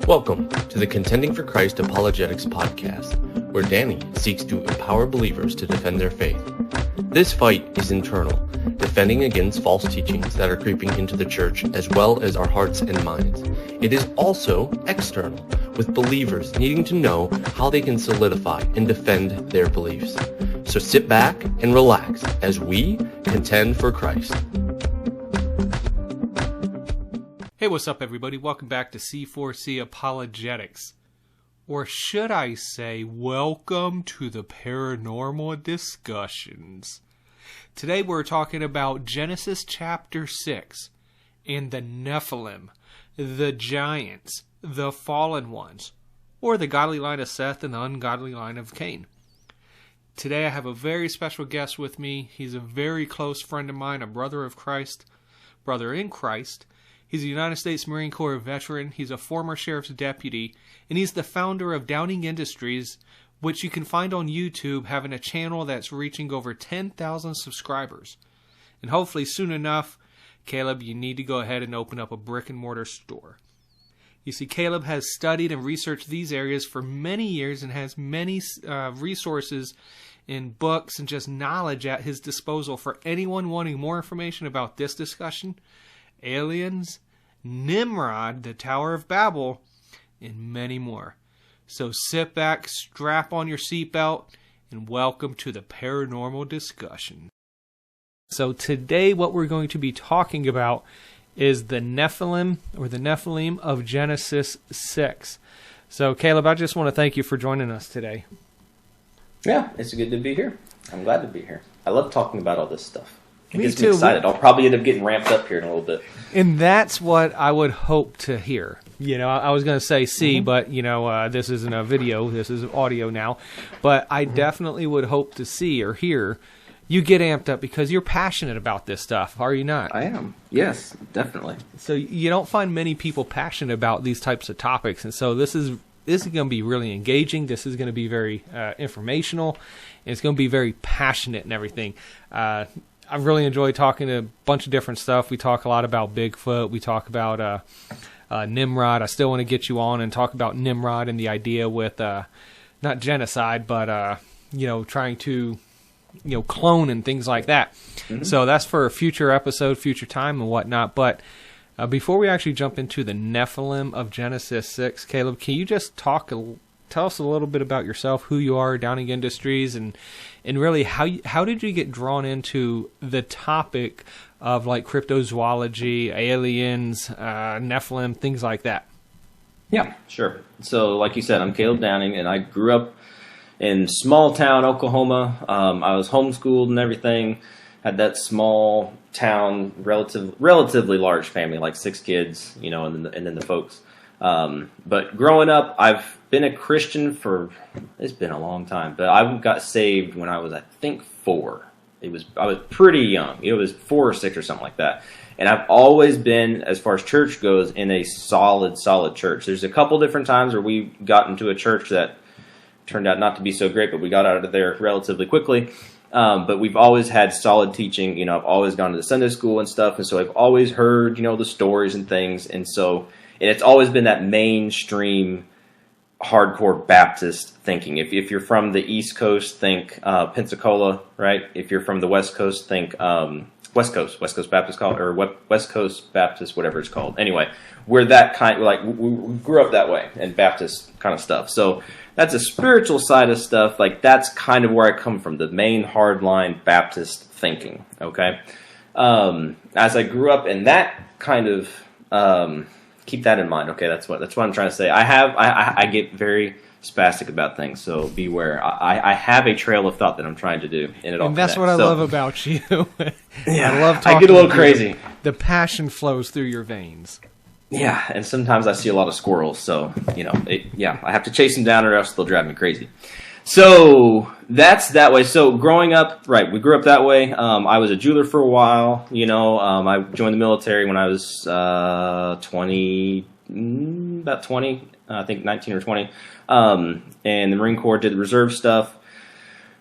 Welcome to the Contending for Christ Apologetics podcast, where Danny seeks to empower believers to defend their faith. This fight is internal, defending against false teachings that are creeping into the church as well as our hearts and minds. It is also external, with believers needing to know how they can solidify and defend their beliefs. So sit back and relax as we contend for Christ. Hey, what's up, everybody? Welcome back to C4C Apologetics. Or should I say, welcome to the paranormal discussions. Today we're talking about Genesis chapter 6 and the Nephilim, the giants, the fallen ones, or the godly line of Seth and the ungodly line of Cain. Today I have a very special guest with me. He's a very close friend of mine, a brother of Christ, brother in Christ. He's a United States Marine Corps veteran, he's a former sheriff's deputy, and he's the founder of Downing Industries, which you can find on YouTube, having a channel that's reaching over 10,000 subscribers. And hopefully soon enough, Caleb, you need to go ahead and open up a brick and mortar store. You see, Caleb has studied and researched these areas for many years and has many resources in books and just knowledge at his disposal for anyone wanting more information about this discussion, aliens, Nimrod, the Tower of Babel, and many more. So sit back, strap on your seatbelt, and welcome to the paranormal discussion. So today what we're going to be talking about is the Nephilim, or the Nephilim of Genesis 6. So Caleb, I just want to thank you for joining us today. Yeah, it's good to be here. I'm glad to be here. I love talking about all this stuff. It gets me too. excited. I'll probably end up getting ramped up here in a little bit. And that's what I would hope to hear. You know, I was going to say see, but, you know, this isn't a video. This is audio now. But I definitely would hope to see or hear you get amped up because you're passionate about this stuff, are you not? I am. Yes, definitely. So you don't find many people passionate about these types of topics. And so this is going to be really engaging. This is going to be very informational. And it's going to be very passionate and everything. I really enjoy talking to a bunch of different stuff. We talk a lot about Bigfoot. We talk about Nimrod. I still want to get you on and talk about Nimrod and the idea with not genocide, but you know, trying to clone and things like that. Mm-hmm. So that's for a future episode, future time, and whatnot. But before we actually jump into the Nephilim of Genesis 6, Caleb, can you just tell us a little bit about yourself, who you are, Downing Industries, and really how did you get drawn into the topic of like cryptozoology, aliens, Nephilim, things like that? Yeah, sure. So like you said, I'm Caleb Downing, and I grew up in small town Oklahoma. I was homeschooled and everything. Had that small town, relatively large family, like 6 kids, and then the folks. But growing up, I've been a Christian it's been a long time, but I got saved when I was, I think, 4. I was pretty young. It was 4 or 6 or something like that. And I've always been, as far as church goes, in a solid church. There's a couple different times where we got into a church that turned out not to be so great, but we got out of there relatively quickly. But we've always had solid teaching. I've always gone to the Sunday school and stuff, and so I've always heard, the stories and things. And it's always been that mainstream hardcore Baptist thinking. If you're from the East Coast, think Pensacola, right? If you're from the West Coast, think West Coast Baptist college, or West Coast Baptist, whatever it's called. Anyway, we're that kind. We grew up that way and Baptist kind of stuff. So that's a spiritual side of stuff. Like that's kind of where I come from, the main hardline Baptist thinking. Okay, as I grew up in that kind of. Keep that in mind. Okay, that's what I'm trying to say. I get very spastic about things, so beware. I have a trail of thought that I'm trying to do, and it all. And that's what I love about you. Yeah, I love talking. I get a little crazy. The passion flows through your veins. Yeah, and sometimes I see a lot of squirrels, so I have to chase them down, or else they'll drive me crazy. So that's that way. So growing up, right, we grew up that way. I was a jeweler for a while. I joined the military when I was 20, about 20, I think 19 or 20. And the Marine Corps, did the reserve stuff.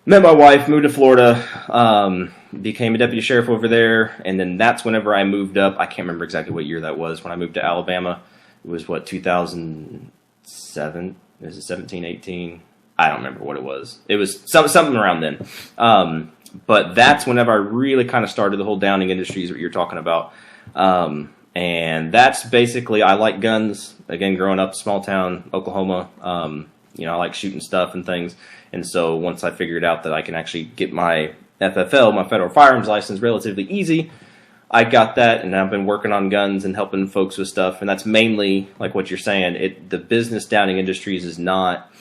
Met my wife, moved to Florida, became a deputy sheriff over there, and then that's whenever I moved up. I can't remember exactly what year that was when I moved to Alabama. It was, 2000, 17, 18? I don't remember what it was. It was something around then. But that's whenever I really kind of started the whole downing industries, what you're talking about. And that's basically, I like guns. Again, growing up, small town, Oklahoma, I like shooting stuff and things. And so once I figured out that I can actually get my FFL, my federal firearms license, relatively easy, I got that, and I've been working on guns and helping folks with stuff. And that's mainly, like what you're saying, the business downing industries is not,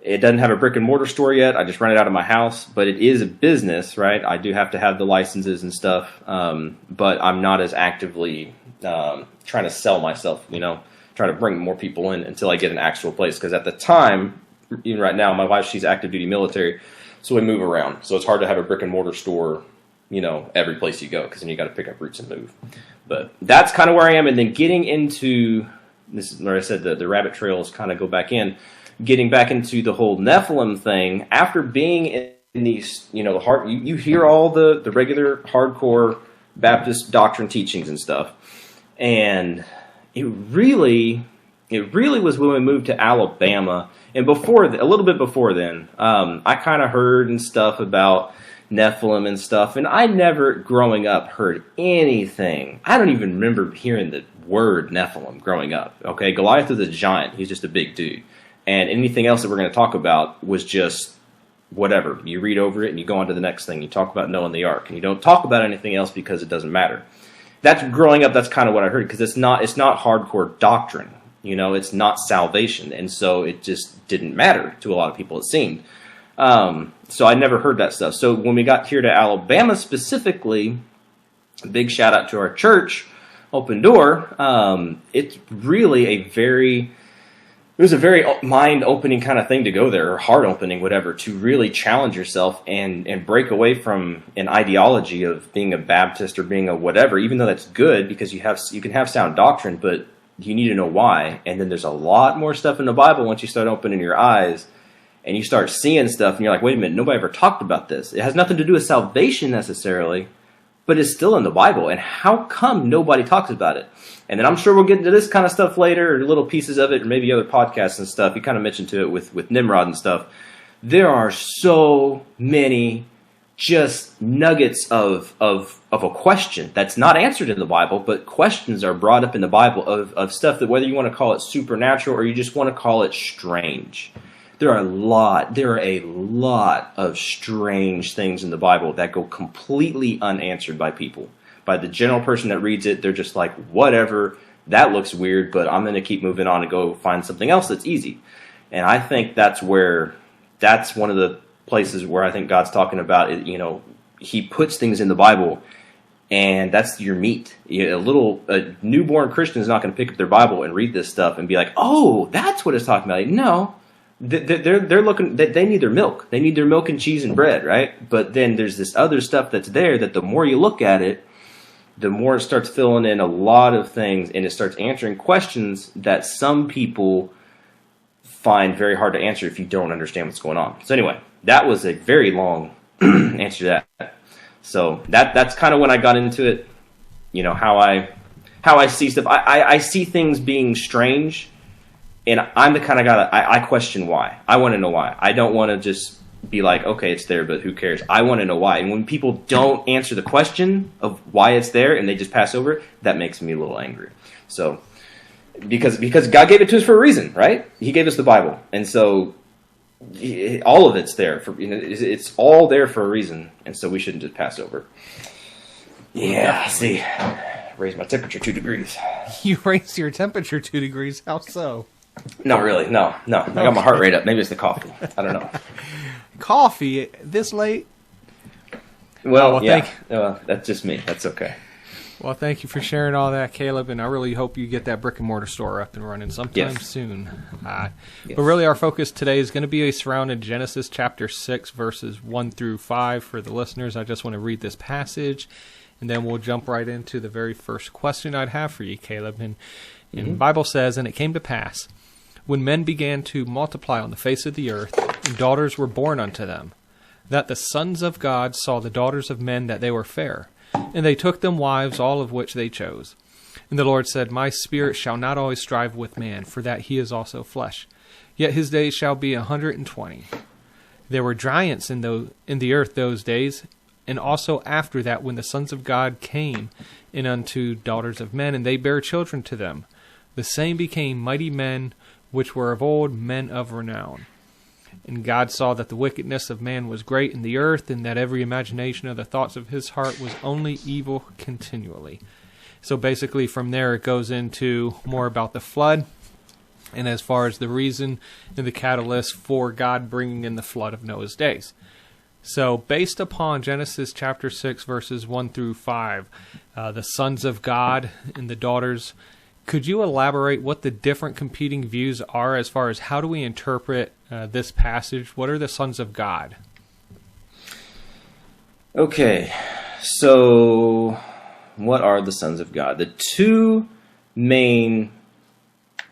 it doesn't have a brick and mortar store yet. I just run it out of my house, but it is a business, right? I do have to have the licenses and stuff, but I'm not as actively trying to sell myself, try to bring more people in until I get an actual place. Because at the time, even right now, my wife, she's active duty military, so we move around. So it's hard to have a brick and mortar store, every place you go, because then you got to pick up roots and move. But that's kind of where I am. And then getting into, this is where I said the rabbit trails kind of go back in, getting back into the whole Nephilim thing, after being in these, you hear all the regular hardcore Baptist doctrine teachings and stuff. And it really was when we moved to Alabama. And a little bit before then, I kind of heard and stuff about Nephilim and stuff. And I never, growing up, heard anything. I don't even remember hearing the word Nephilim growing up. Okay, Goliath was a giant. He's just a big dude. And anything else that we're going to talk about was just whatever. You read over it and you go on to the next thing. You talk about Noah and the ark. And you don't talk about anything else because it doesn't matter. That's growing up, that's kind of what I heard, because it's not hardcore doctrine. It's not salvation. And so it just didn't matter to a lot of people, it seemed. So I never heard that stuff. So when we got here to Alabama specifically, a big shout out to our church, Open Door. It's really it was a very mind-opening kind of thing to go there, or heart-opening, whatever, to really challenge yourself and break away from an ideology of being a Baptist or being a whatever, even though that's good because you can have sound doctrine, but you need to know why. And then there's a lot more stuff in the Bible once you start opening your eyes and you start seeing stuff, and you're like, wait a minute, nobody ever talked about this. It has nothing to do with salvation necessarily, but it's still in the Bible. And how come nobody talks about it? And then I'm sure we'll get into this kind of stuff later, or little pieces of it, or maybe other podcasts and stuff. You kind of mentioned to it with Nimrod and stuff. There are so many just nuggets of a question that's not answered in the Bible, but questions are brought up in the Bible of stuff that, whether you want to call it supernatural or you just want to call it strange. There are a lot of strange things in the Bible that go completely unanswered by people. By the general person that reads it, they're just like, whatever, that looks weird, but I'm going to keep moving on and go find something else that's easy. And I think that's one of the places where I think God's talking about it. He puts things in the Bible, and that's your meat. A newborn Christian is not going to pick up their Bible and read this stuff and be like, oh, that's what it's talking about. No. They're looking. They need their milk. They need their milk and cheese and bread, right? But then there's this other stuff that's there that the more you look at it, the more it starts filling in a lot of things, and it starts answering questions that some people find very hard to answer if you don't understand what's going on. So anyway, that was a very long answer to that. So that's kind of when I got into it. How I see stuff. I see things being strange. And I'm the kind of guy that I question why. I want to know why. I don't want to just be like, okay, it's there, but who cares? I want to know why. And when people don't answer the question of why it's there and they just pass over it, that makes me a little angry. So, because God gave it to us for a reason, right? He gave us the Bible. And so all of it's there. It's all there for a reason. And so we shouldn't just pass over. Yeah, see, raised my temperature 2 degrees. You raised your temperature 2 degrees? How so? Not really. No. I got my heart rate up. Maybe it's the coffee. I don't know. Coffee this late? Well, yeah. That's just me. That's okay. Well, thank you for sharing all that, Caleb, and I really hope you get that brick and mortar store up and running sometime soon. Yes. But really our focus today is going to be surrounding Genesis chapter 6, verses 1 through 5 for the listeners. I just want to read this passage, and then we'll jump right into the very first question I'd have for you, Caleb. And the Bible says, "And it came to pass, when men began to multiply on the face of the earth, and daughters were born unto them, that the sons of God saw the daughters of men that they were fair, and they took them wives, all of which they chose. And the Lord said, My spirit shall not always strive with man, for that he is also flesh. Yet his days shall be 120. There were giants in the earth those days, and also after that, when the sons of God came in unto daughters of men, and they bare children to them. The same became mighty men, which were of old, men of renown. And God saw that the wickedness of man was great in the earth, and that every imagination of the thoughts of his heart was only evil continually. So basically from there it goes into more about the flood, and as far as the reason and the catalyst for God bringing in the flood of Noah's days. So based upon Genesis chapter 6 verses 1 through 5, the sons of God and the daughters, could you elaborate what the different competing views are as far as how do we interpret this passage? What are the sons of God? Okay, so what are the sons of God? The two main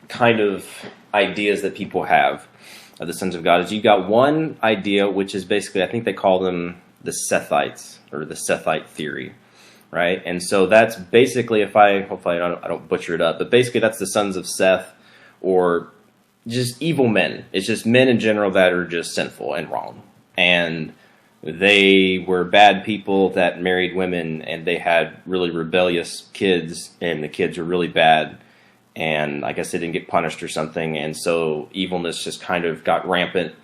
kind of ideas that people have of the sons of God is you've got one idea, which is basically, I think they call them the Sethites, or the Sethite theory, right? And so that's basically, hopefully I don't butcher it up, but basically that's the sons of Seth, or just evil men. It's just men in general that are just sinful and wrong. And they were bad people that married women, and they had really rebellious kids, and the kids were really bad. And I guess they didn't get punished or something, and so evilness just kind of got rampant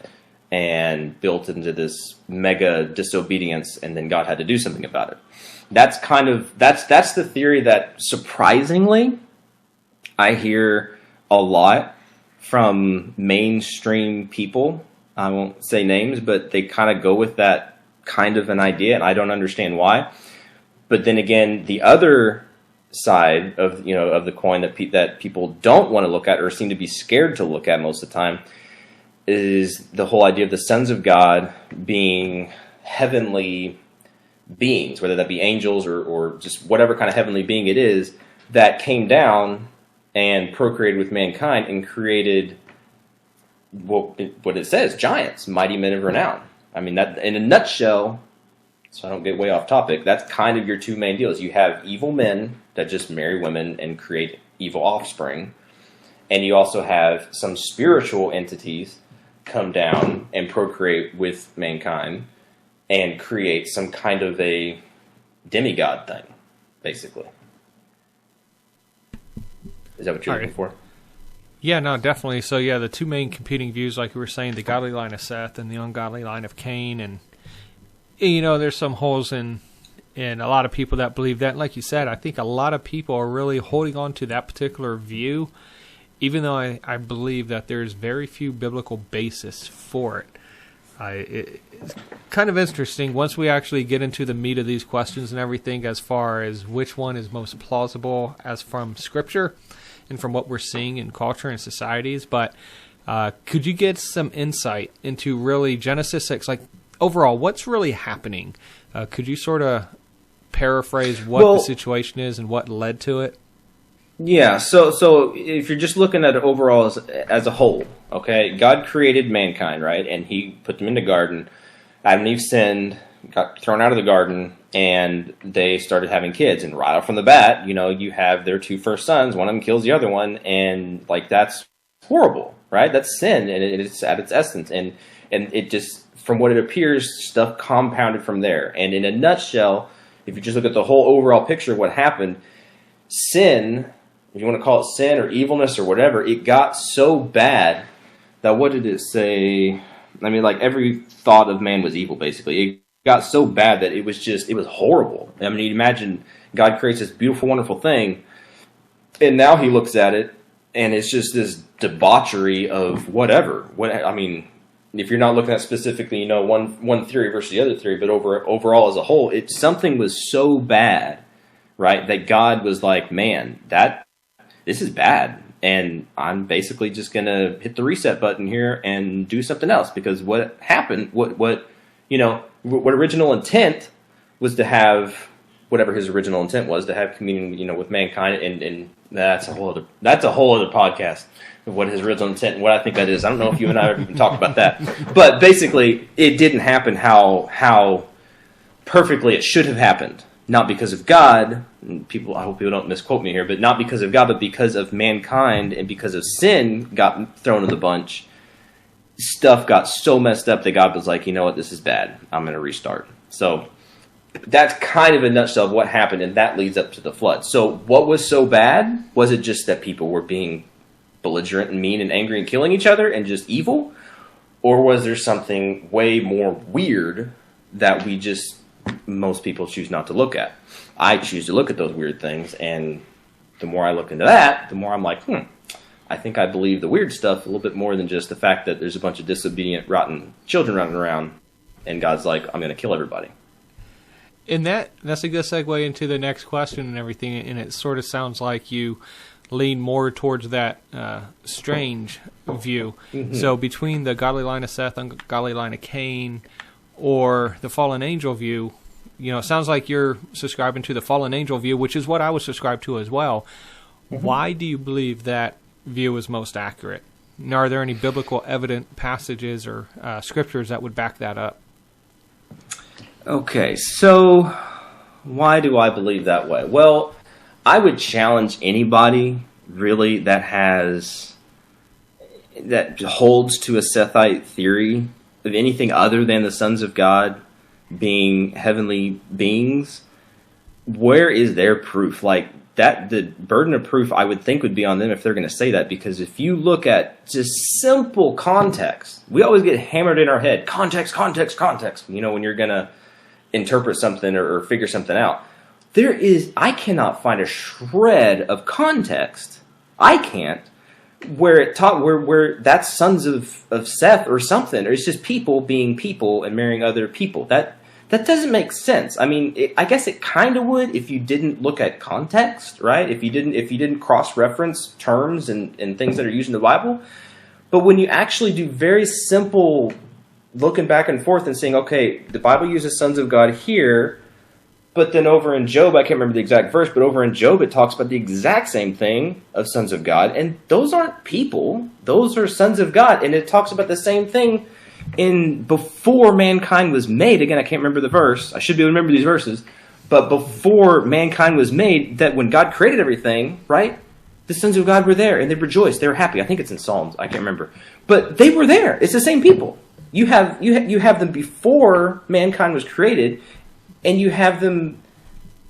and built into this mega disobedience, and then God had to do something about it. That's the theory that surprisingly I hear a lot from mainstream people. I won't say names, but they kind of go with that kind of an idea, and I don't understand why. But then again, the other side of the coin that people don't want to look at, or seem to be scared to look at most of the time, is the whole idea of the sons of God being heavenly beings, whether that be angels or just whatever kind of heavenly being it is, that came down and procreated with mankind and created what it says, giants, mighty men of renown. I mean, that in a nutshell, so I don't get way off topic, that's kind of your two main deals. You have evil men that just marry women and create evil offspring, and you also have some spiritual entities come down and procreate with mankind and create some kind of a demigod thing, basically. Is that what you're looking for? Yeah, no, definitely. So yeah, the two main competing views, like you were saying, the godly line of Seth and the ungodly line of Cain, and there's some holes in a lot of people that believe that. And like you said, I think a lot of people are really holding on to that particular view, even though I believe that there's very few biblical basis for it. It's kind of interesting once we actually get into the meat of these questions and everything, as far as which one is most plausible as from Scripture and from what we're seeing in culture and societies. But could you get some insight into really Genesis 6, like overall, what's really happening? Could you sort of paraphrase what the situation is and what led to it? Yeah, so if you're just looking at it overall as a whole, okay, God created mankind, right? And he put them in the garden. Adam and Eve sinned, got thrown out of the garden, and they started having kids. And right off from the bat, you have their two first sons. One of them kills the other one, and that's horrible, right? That's sin, and it's at its essence. And it just, from what it appears, stuff compounded from there. And in a nutshell, if you just look at the whole overall picture of what happened, sin, if you want to call it sin or evilness or whatever, it got so bad that, what did it say? I mean, every thought of man was evil, basically. It got so bad that it was horrible. I mean, you imagine God creates this beautiful, wonderful thing, and now he looks at it, and it's just this debauchery of whatever. If you're not looking at specifically, one theory versus the other theory, but overall as a whole, something was so bad, right, that God was like, man, this is bad, and I'm basically just going to hit the reset button here and do something else, because what happened, what original intent was to have, whatever his original intent was, to have communion, with mankind, and that's a whole other podcast of what his original intent and what I think that is. I don't know if you and I have even talked about that, but basically it didn't happen how perfectly it should have happened. not because of God. I hope people don't misquote me here, but not because of God, but because of mankind and because of sin got thrown in the bunch. Stuff got so messed up that God was like, you know what, this is bad. I'm going to restart. So that's kind of a nutshell of what happened, and that leads up to the flood. So what was so bad? Was it just that people were being belligerent and mean and angry and killing each other and just evil? Or was there something way more weird that most people choose not to look at? I choose to look at those weird things, and the more I look into that, the more I'm like, I think I believe the weird stuff a little bit more than just the fact that there's a bunch of disobedient, rotten children running around, and God's like, I'm going to kill everybody. And that's a good segue into the next question and everything, and it sort of sounds like you lean more towards that strange view. Mm-hmm. So between the godly line of Seth and godly line of Cain, or the fallen angel view, it sounds like you're subscribing to the fallen angel view, which is what I would subscribe to as well. Mm-hmm. Why do you believe that view is most accurate? And are there any biblical evident passages or scriptures that would back that up? Okay, so why do I believe that way? Well, I would challenge anybody really that holds to a Sethite theory of anything other than the sons of God being heavenly beings. Where is their proof? Like that, the burden of proof I would think would be on them if they're going to say that, because if you look at just simple context, we always get hammered in our head, context, when you're going to interpret something or figure something out. I cannot find a shred of context. I can't where that's sons of Seth or something, or it's just people being people and marrying other people. That doesn't make sense. I mean, I guess it kind of would if you didn't look at context, right? If you didn't cross-reference terms and things that are used in the Bible. But when you actually do very simple looking back and forth and saying, okay, the Bible uses sons of God here, but then over in Job, I can't remember the exact verse, but over in Job it talks about the exact same thing of sons of God, and those aren't people. Those are sons of God, and it talks about the same thing before mankind was made. Again, I can't remember the verse. I should be able to remember these verses. But before mankind was made, that when God created everything, right, the sons of God were there, and they rejoiced. They were happy. I think it's in Psalms. I can't remember. But they were there. It's the same people. You have them before mankind was created, and you have them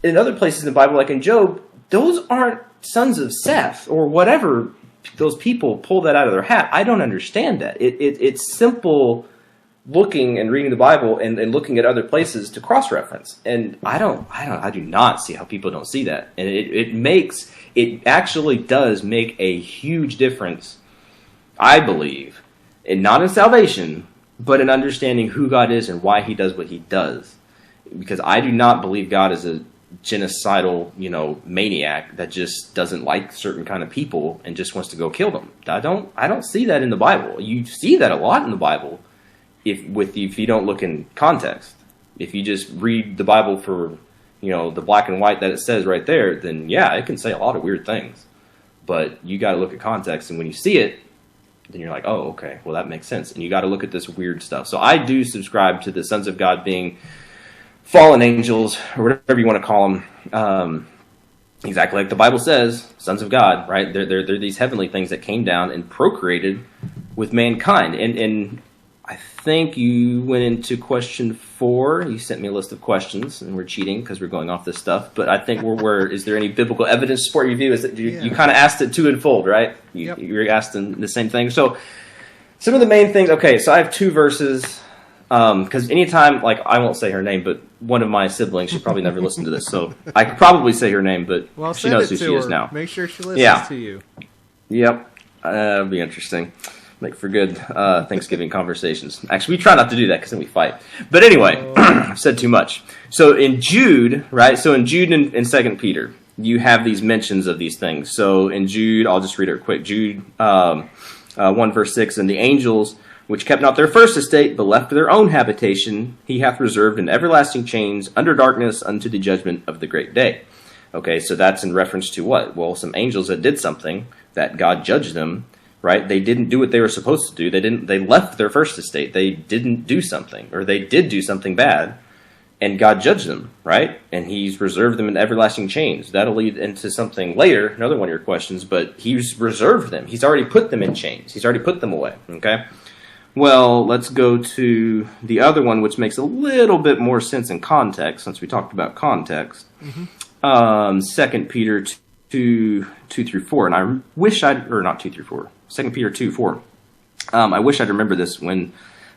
in other places in the Bible, like in Job. Those aren't sons of Seth or whatever. Those people pull that out of their hat. I don't understand that. It's simple looking and reading the Bible and looking at other places to cross-reference. And I do not see how people don't see that. And it actually does make a huge difference, I believe, and not in salvation, but in understanding who God is and why he does what he does. Because I do not believe God is a genocidal, maniac that just doesn't like certain kind of people and just wants to go kill them. I don't see that in the Bible. You see that a lot in the Bible if you don't look in context. If you just read the Bible for, the black and white that it says right there, then yeah, it can say a lot of weird things. But you got to look at context, and when you see it, then you're like, oh, okay, well, that makes sense. And you got to look at this weird stuff. So I do subscribe to the sons of God being fallen angels, or whatever you want to call them, exactly like the Bible says, sons of God, right? They're these heavenly things that came down and procreated with mankind. And I think you went into question 4. You sent me a list of questions, and we're cheating because we're going off this stuff. But I think is there any biblical evidence to support your view? You kind of asked it to unfold, right? You're asking the same thing. So some of the main things. Okay, so I have 2 verses. Because anytime, I won't say her name, but one of my siblings, she probably never listened to this, so I could probably say her name, but she knows who she is now. Make sure she listens to you. Yep. That'll be interesting. Make for good Thanksgiving conversations. Actually, we try not to do that because then we fight. But anyway, I've said too much. So in Jude, right? So in Jude and 2 Peter, you have these mentions of these things. So in Jude, I'll just read it quick. Jude 1 verse 6, and the angels which kept not their first estate, but left their own habitation, he hath reserved in everlasting chains under darkness unto the judgment of the great day. Okay, so that's in reference to what? Well, some angels that did something that God judged them, right? They didn't do what they were supposed to do. They left their first estate. They didn't do something, or they did do something bad, And God judged them, right? And he's reserved them in everlasting chains. That'll lead into something later, another one of your questions, but he's reserved them. He's already put them in chains. He's already put them away, okay? Well, let's go to the other one, which makes a little bit more sense in context, since we talked about context. 2 Peter 2 through 4. And I wish or not 2 through 4. 2 Peter 2, 4. I wish I'd remember this when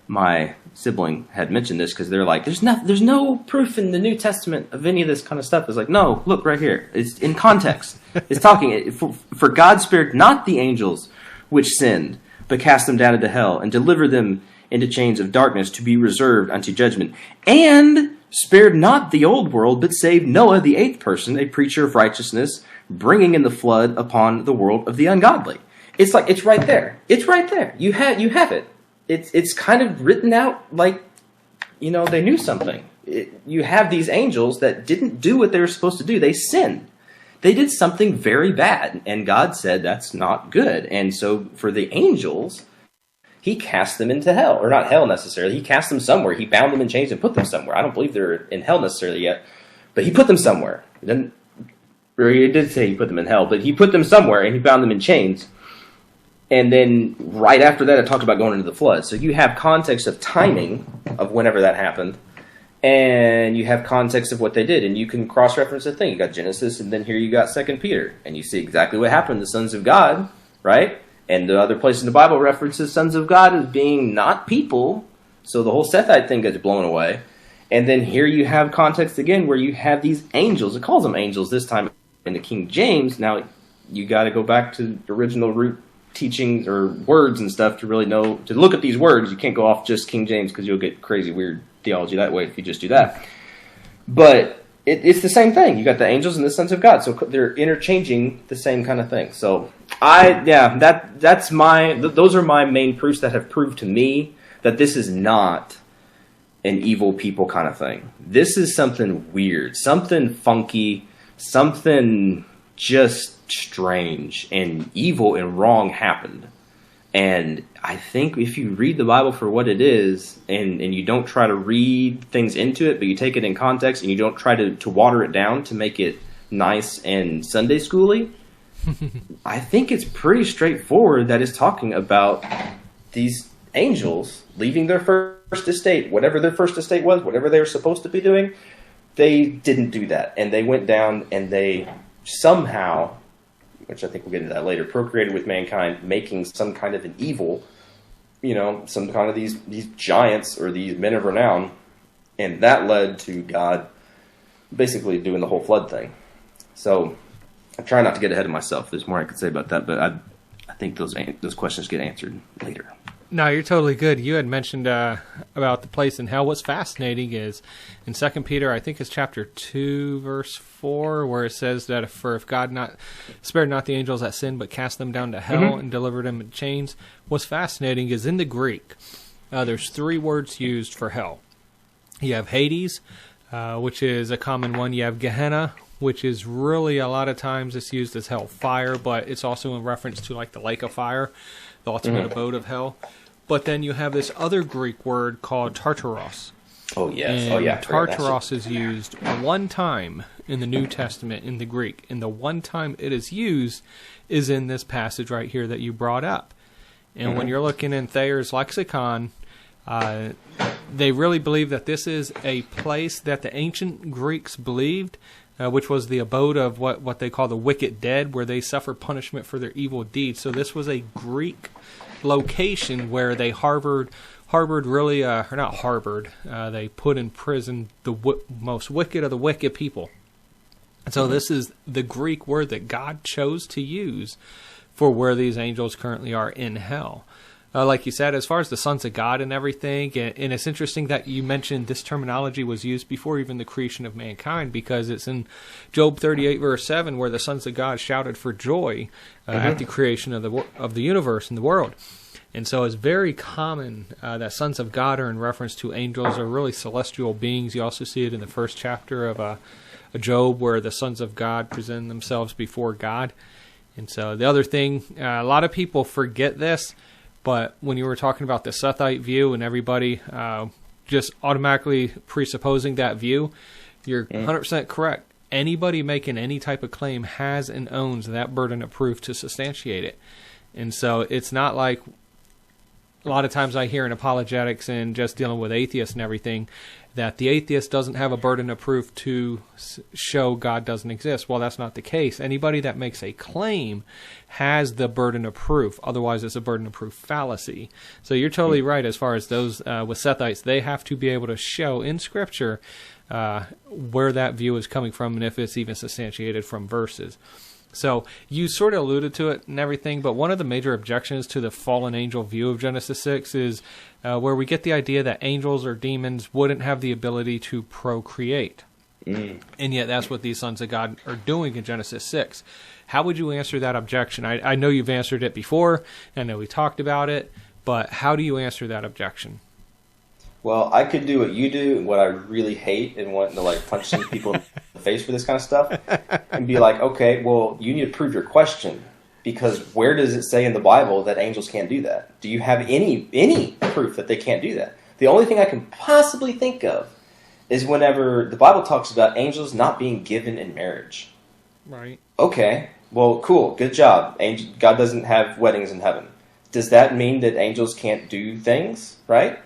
my sibling had mentioned this, because they're like, there's no proof in the New Testament of any of this kind of stuff. It's like, no, look right here. It's in context. It's talking, for God spared not the angels which sinned, but cast them down into hell, and delivered them into chains of darkness to be reserved unto judgment. And spared not the old world, but saved Noah, the eighth person, a preacher of righteousness, bringing in the flood upon the world of the ungodly. It's like, it's right there. It's right there. You have it. It's kind of written out like, they knew something. You have these angels that didn't do what they were supposed to do. They sinned. They did something very bad, and God said that's not good. And so for the angels, he cast them into hell. Or not hell necessarily. He cast them somewhere. He bound them in chains and put them somewhere. I don't believe they're in hell necessarily yet, but he put them somewhere. He did say he put them in hell, but he put them somewhere, and he bound them in chains. And then right after that, it talked about going into the flood. So you have context of timing of whenever that happened, and you have context of what they did, and you can cross-reference the thing. You got Genesis, and then here you got 2 Peter, and you see exactly what happened to the sons of God, right? And the other place in the Bible references sons of God as being not people, so the whole Sethite thing gets blown away. And then here you have context again where you have these angels. It calls them angels this time in the King James. Now, you got to go back to the original root teachings or words and stuff to really know, to look at these words. You can't go off just King James because you'll get crazy weird theology that way if you just do that. But it's the same thing. You got the angels and the sons of God, so they're interchanging the same kind of thing. So those are my main proofs that have proved to me that this is not an evil people kind of thing. This is something weird, something funky, something just strange and evil and wrong happened. And I think if you read the Bible for what it is, and you don't try to read things into it, but you take it in context, and you don't try to water it down to make it nice and Sunday schooly, I think it's pretty straightforward that it's talking about these angels leaving their first estate, whatever their first estate was, whatever they were supposed to be doing. They didn't do that, and they went down and they somehow, which I think we'll get into that later, procreated with mankind, making some kind of an evil, some kind of these giants or these men of renown, and that led to God basically doing the whole flood thing. So I try not to get ahead of myself. There's more I could say about that, but I think those questions get answered later. No, you're totally good. You had mentioned about the place in hell. What's fascinating is in 2 Peter, I think it's chapter 2, verse 4, where it says that if God spared not the angels that sinned, but cast them down to hell and delivered them in chains. What's fascinating is in the Greek, there's 3 words used for hell. You have Hades, which is a common one. You have Gehenna, which is really a lot of times it's used as hell fire, but it's also in reference to like the lake of fire, the ultimate abode of hell. But then you have this other Greek word called Tartaros. Oh, yes. And Tartaros is used one time in the New Testament in the Greek. And the one time it is used is in this passage right here that you brought up. And when you're looking in Thayer's lexicon, they really believe that this is a place that the ancient Greeks believed, which was the abode of what they call the wicked dead, where they suffer punishment for their evil deeds. So this was a Greek location where they harbored really, or not harbored, they put in prison the most wicked of the wicked people. And so this is the Greek word that God chose to use for where these angels currently are in hell. Like you said, as far as the sons of God and everything, and it's interesting that you mentioned this terminology was used before even the creation of mankind, because it's in Job 38, verse 7, where the sons of God shouted for joy at the creation of the universe and the world. And so it's very common that sons of God are in reference to angels or really celestial beings. You also see it in the first chapter of Job, where the sons of God present themselves before God. And so the other thing, a lot of people forget this, but when you were talking about the Sethite view and everybody just automatically presupposing that view, you're 100% correct. Anybody making any type of claim has and owns that burden of proof to substantiate it. And so it's not like a lot of times I hear in apologetics and just dealing with atheists and everything that the atheist doesn't have a burden of proof to show God doesn't exist. Well, that's not the case. Anybody that makes a claim has the burden of proof. Otherwise, it's a burden of proof fallacy. So you're totally right as far as those with Sethites. They have to be able to show in Scripture where that view is coming from and if it's even substantiated from verses. So you sort of alluded to it and everything, but one of the major objections to the fallen angel view of Genesis 6 is where we get the idea that angels or demons wouldn't have the ability to procreate. And yet that's what these sons of God are doing in Genesis 6. How would you answer that objection? I know you've answered it before. I know we talked about it, but how do you answer that objection? Well, I could do what you do, and what I really hate, and want to like punch some people in the face for this kind of stuff, and be like, okay, well, you need to prove your question, because where does it say in the Bible that angels can't do that? Do you have any proof that they can't do that? The only thing I can possibly think of is whenever the Bible talks about angels not being given in marriage. Right. Okay, well, cool, good job. God doesn't have weddings in heaven. Does that mean that angels can't do things, right?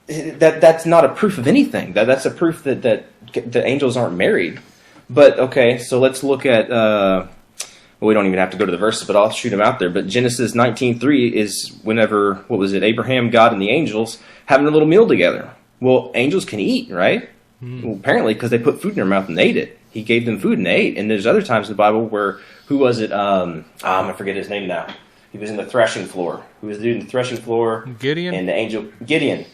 That's not a proof of anything. That's a proof that the angels aren't married. But, okay, so let's look at, well, we don't even have to go to the verses, but I'll shoot them out there. But Genesis 19:3 is whenever, what was it, Abraham, God, and the angels having a little meal together. Well, angels can eat, right? Well, apparently, because they put food in their mouth and they ate it. He gave them food and they ate. And there's other times in the Bible where, who was it? I forget his name now. He was in the threshing floor. Who was the dude in the threshing floor? Gideon? And the angel, Gideon,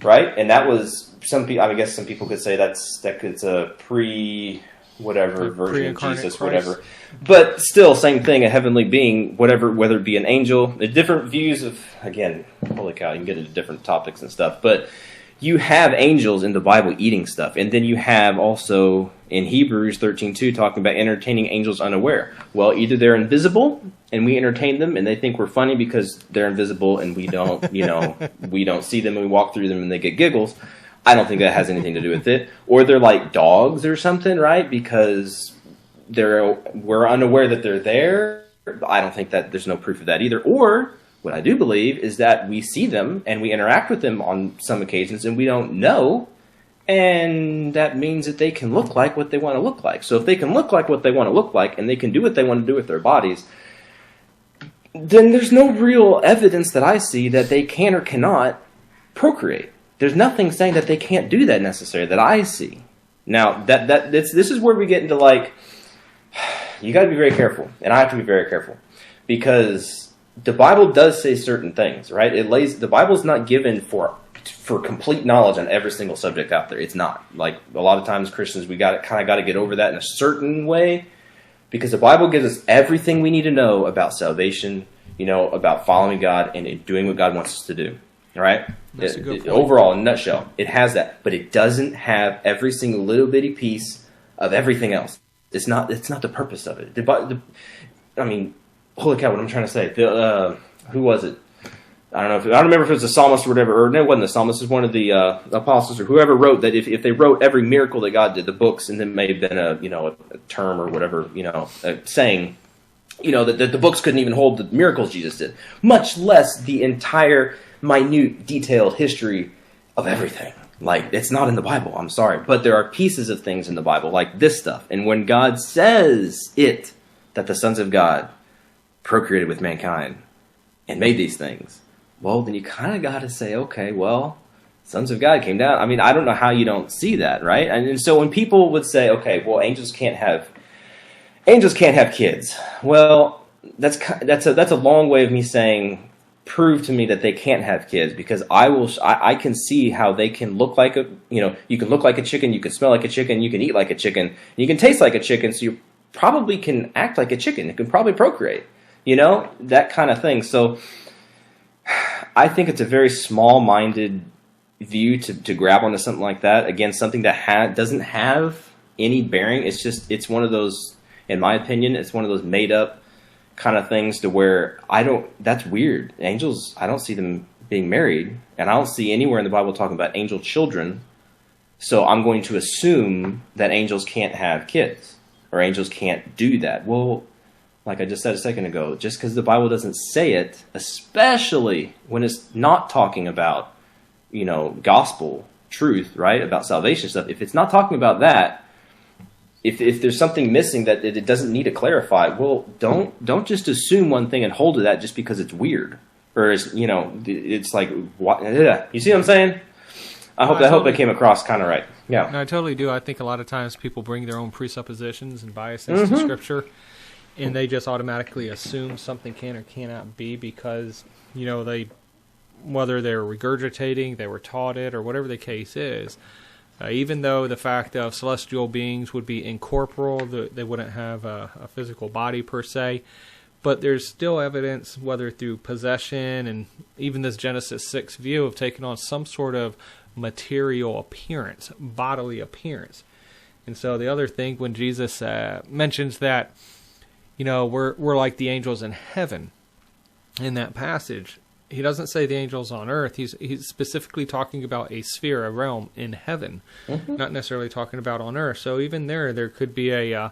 right? And that was, I guess some people could say it's a version of Jesus, whatever. But still, same thing, a heavenly being, whatever, whether it be an angel, the different views of, again, holy cow, you can get into different topics and stuff, but you have angels in the Bible eating stuff. And then you have also in Hebrews 13:2 talking about entertaining angels unaware. Well, either they're invisible and we entertain them and they think we're funny because they're invisible and we don't, we don't see them and we walk through them and they get giggles. I don't think that has anything to do with it. Or they're like dogs or something, right? Because we're unaware that they're there. I don't think that there's no proof of that either. Or what I do believe is that we see them and we interact with them on some occasions and we don't know, and that means that they can look like what they want to look like. So if they can look like what they want to look like and they can do what they want to do with their bodies, then there's no real evidence that I see that they can or cannot procreate. There's nothing saying that they can't do that necessarily that I see. Now, this is where we get into like, you got to be very careful, and I have to be very careful, because the Bible does say certain things, right? The Bible's not given for complete knowledge on every single subject out there. It's not. Like a lot of times Christians, we got to get over that in a certain way, because the Bible gives us everything we need to know about salvation, about following God and doing what God wants us to do. Right? Overall, in a nutshell, it has that, but it doesn't have every single little bitty piece of everything else. It's not the purpose of it. Holy cow! What I'm trying to say. Who was it? I don't remember if it was the psalmist or whatever. Or no, it wasn't the psalmist. It was one of the apostles or whoever wrote that. If they wrote every miracle that God did, the books, and then may have been a term or whatever, saying, that the books couldn't even hold the miracles Jesus did, much less the entire minute, detailed history of everything. Like, it's not in the Bible, I'm sorry. But there are pieces of things in the Bible, like this stuff. And when God says that the sons of God procreated with mankind and made these things, well, then you kind of got to say, okay, well, sons of God came down. I don't know how you don't see that, right? And so when people would say, okay, well, angels can't have kids. Well, that's a long way of me saying, prove to me that they can't have kids, because I can see how they can look like you can look like a chicken, you can smell like a chicken, you can eat like a chicken, you can taste like a chicken, so you probably can act like a chicken. It can probably procreate, that kind of thing. So I think it's a very small-minded view to grab onto something like that. Again, something that doesn't have any bearing. It's one of those, in my opinion, it's one of those made-up kind of things to where that's weird. Angels, I don't see them being married, and I don't see anywhere in the Bible talking about angel children. So I'm going to assume that angels can't have kids, or angels can't do that. Well, like I just said a second ago, just because the Bible doesn't say it, especially when it's not talking about, gospel truth, right, about salvation stuff, if it's not talking about that, if there's something missing that it doesn't need to clarify, well, don't just assume one thing and hold to that just because it's weird, or it's like, what? You see what I'm saying? I hope that came across kind of right. Yeah, no, I totally do. I think a lot of times people bring their own presuppositions and biases to Scripture, and they just automatically assume something can or cannot be because whether they're regurgitating, they were taught it, or whatever the case is. Even though the fact of celestial beings would be incorporeal, they wouldn't have a physical body per se, but there's still evidence, whether through possession and even this Genesis 6 view of taking on some sort of material appearance, bodily appearance. And so the other thing, when Jesus mentions that, we're like the angels in heaven in that passage, he doesn't say the angels on earth. He's specifically talking about a sphere, a realm in heaven, not necessarily talking about on earth. So even there could be a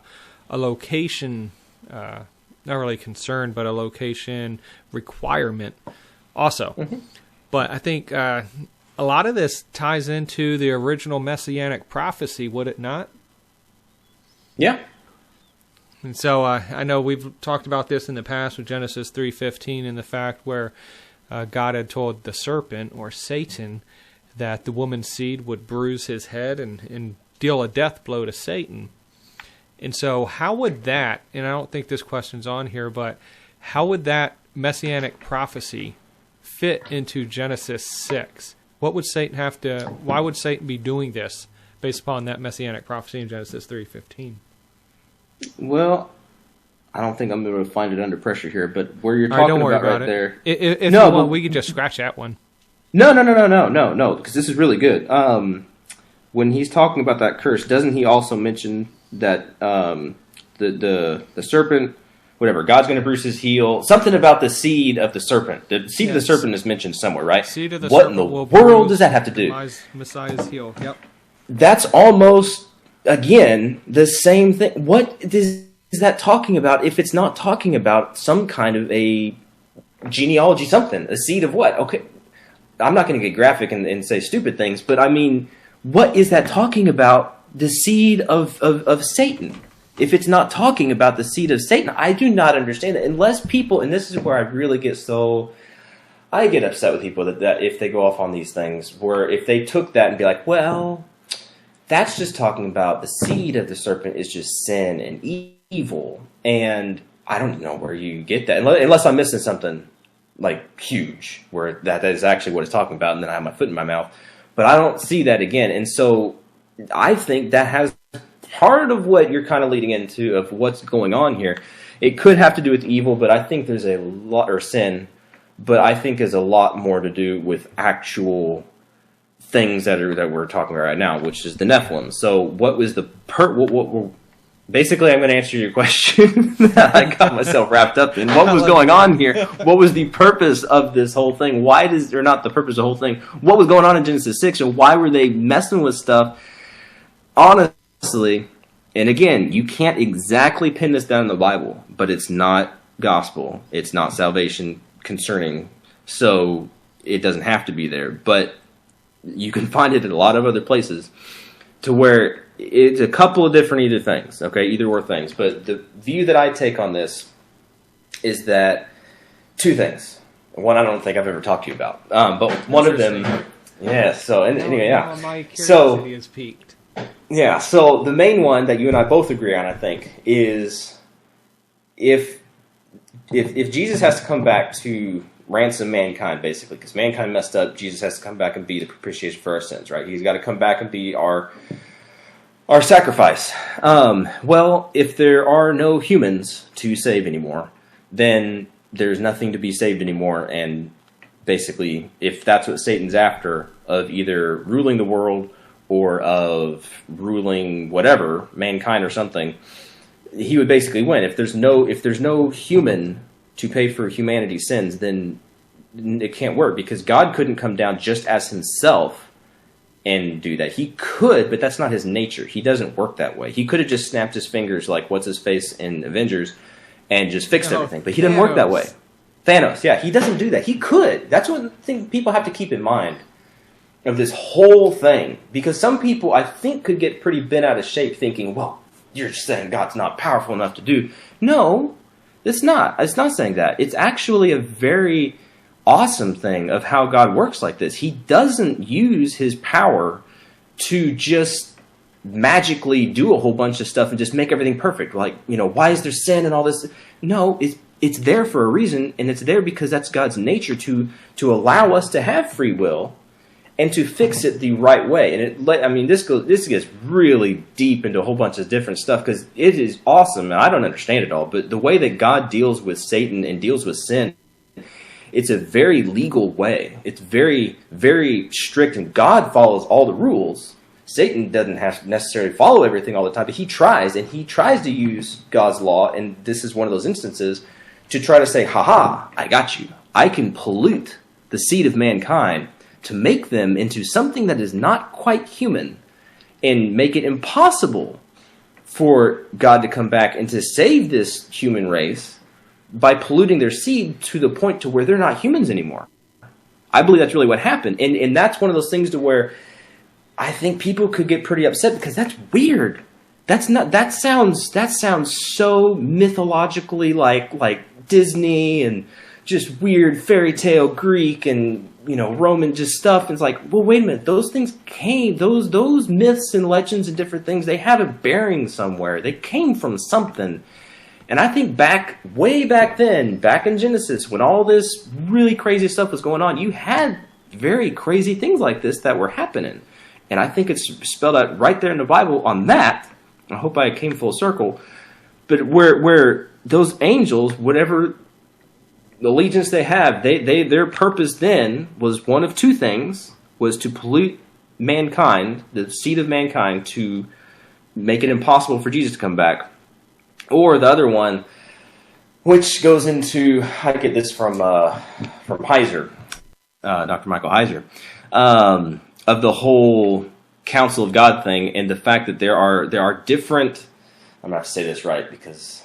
location, not really concern, but a location requirement also. But I think a lot of this ties into the original messianic prophecy, would it not? Yeah. And so I know we've talked about this in the past with Genesis 3:15 and the fact where God had told the serpent, or Satan, that the woman's seed would bruise his head and deal a death blow to Satan. And so how would that, and I don't think this question's on here, but how would that messianic prophecy fit into Genesis 6? What would Satan have to, why would Satan be doing this based upon that messianic prophecy in Genesis 3:15? Well, I don't think I'm able to find it under pressure here, but where you're talking about right there. If no, but we could just scratch that one. No, because this is really good. When he's talking about that curse, doesn't he also mention that the serpent, whatever, God's going to bruise his heel, something about the seed of the serpent. The seed of the serpent is mentioned somewhere, right? Seed of the what serpent in the will world does that have to do? Messiah's heel, yep. That's almost, again, the same thing. What is that talking about if it's not talking about some kind of a genealogy, something? A seed of what? Okay, I'm not going to get graphic and say stupid things, but I mean, what is that talking about? The seed of Satan. If it's not talking about the seed of Satan, I do not understand it. Unless people, and this is where I really get I get upset with people that if they go off on these things, where if they took that and be like, well, that's just talking about the seed of the serpent is just sin and evil. And I don't know where you get that, unless I'm missing something like huge, where that is actually what it's talking about, and then I have my foot in my mouth. But I don't see that again. And so I think that has part of what you're kind of leading into of what's going on here. It could have to do with evil, but I think there's a lot, or sin, but I think is a lot more to do with actual things that we're talking about right now, which is the Nephilim. So what was the basically, I'm going to answer your question that I got myself wrapped up in. What was going on here? What was the purpose of this whole thing? Or not the purpose of the whole thing. What was going on in Genesis 6, and why were they messing with stuff? Honestly, and again, you can't exactly pin this down in the Bible, but it's not gospel. It's not salvation concerning, so it doesn't have to be there. But you can find it in a lot of other places to where it's a couple of different either or things. But the view that I take on this is that two things. One I don't think I've ever talked to you about, but one of them, yeah. So anyway, yeah. My curiosity is piqued. Yeah. So the main one that you and I both agree on, I think, is if Jesus has to come back to ransom mankind, basically, because mankind messed up, Jesus has to come back and be the propitiation for our sins, right? He's got to come back and be our sacrifice. Well, if there are no humans to save anymore, then there's nothing to be saved anymore. And basically, if that's what Satan's after, of either ruling the world or of ruling whatever, mankind or something, he would basically win. If there's no human to pay for humanity's sins, then it can't work because God couldn't come down just as himself and do that. He could, but that's not his nature. He doesn't work that way. He could have just snapped his fingers like what's his face in Avengers and just fixed everything, but he doesn't work that way. Thanos, yeah, he doesn't do that. He could. That's one thing people have to keep in mind of this whole thing, because some people, I think, could get pretty bent out of shape thinking, well, you're just saying God's not powerful enough to do. No, it's not. It's not saying that. It's actually a very awesome thing of how God works like this. He doesn't use his power to just magically do a whole bunch of stuff and just make everything perfect. Like, why is there sin and all this? No, it's there for a reason, and it's there because that's God's nature to allow us to have free will and to fix it the right way. And this gets really deep into a whole bunch of different stuff because it is awesome, and I don't understand it all. But the way that God deals with Satan and deals with sin, it's a very legal way. It's very, very strict, and God follows all the rules. Satan doesn't have to necessarily follow everything all the time, but he tries to use God's law, and this is one of those instances, to try to say, ha, I got you. I can pollute the seed of mankind to make them into something that is not quite human and make it impossible for God to come back and to save this human race by polluting their seed to the point to where they're not humans anymore. I believe that's really what happened. And that's one of those things to where I think people could get pretty upset because that's weird. That sounds so mythologically like Disney and just weird fairy tale Greek and Roman just stuff. And it's like, well, wait a minute. Those things came, those myths and legends and different things, they have a bearing somewhere. They came from something. And I think way back then, back in Genesis, when all this really crazy stuff was going on, you had very crazy things like this that were happening. And I think it's spelled out right there in the Bible on that. I hope I came full circle. But where those angels, whatever allegiance they have, their purpose then was one of two things, was to pollute mankind, the seed of mankind, to make it impossible for Jesus to come back. Or the other one, which goes into, I get this from Heiser, Dr. Michael Heiser, of the whole counsel of God thing, and the fact that there are different, I'm not going to say this right because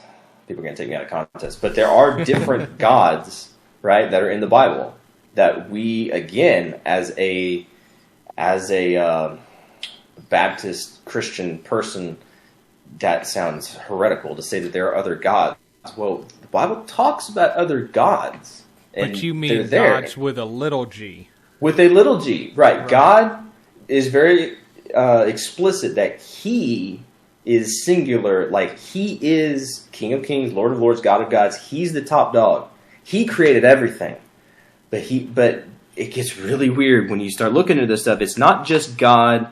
people are going to take me out of context, but there are different gods, right, that are in the Bible that we, again, as a Baptist Christian person, that sounds heretical to say that there are other gods. Well, the Bible talks about other gods. But you mean gods with a little g. With a little g, right. God is very explicit that he is singular, like he is King of Kings, Lord of Lords, God of Gods. He's the top dog. He created everything. But it gets really weird when you start looking into this stuff. It's not just God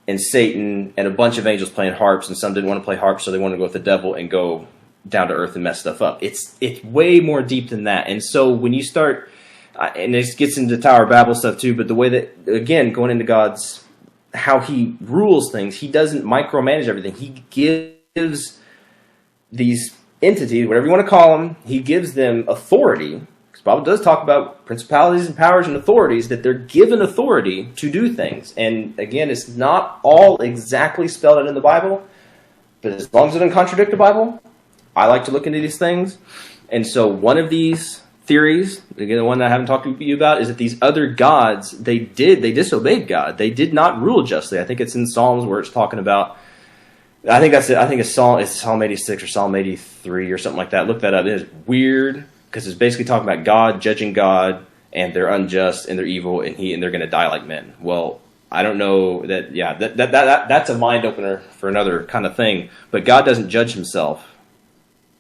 and Satan and a bunch of angels playing harps, and some didn't want to play harps, so they wanted to go with the devil and go down to earth and mess stuff up. It's way more deep than that. And so when you start, and this gets into Tower of Babel stuff too, but the way that, again, going into God's, how he rules things, he doesn't micromanage everything. He gives these entities, whatever you want to call them, he gives them authority. The Bible does talk about principalities and powers and authorities, that they're given authority to do things. And again, it's not all exactly spelled out in the Bible, but as long as it doesn't contradict the Bible, I like to look into these things. And so one of these theories, again, the one that I haven't talked to you about, is that these other gods, they disobeyed God. They did not rule justly. I think it's in Psalms where it's talking about, I think that's it. I think it's Psalm 86 or Psalm 83 or something like that. Look that up. It is weird, because it's basically talking about God judging God, and they're unjust and they're evil, and they're going to die like men. Well, I don't know that. Yeah, that's a mind opener for another kind of thing. But God doesn't judge himself,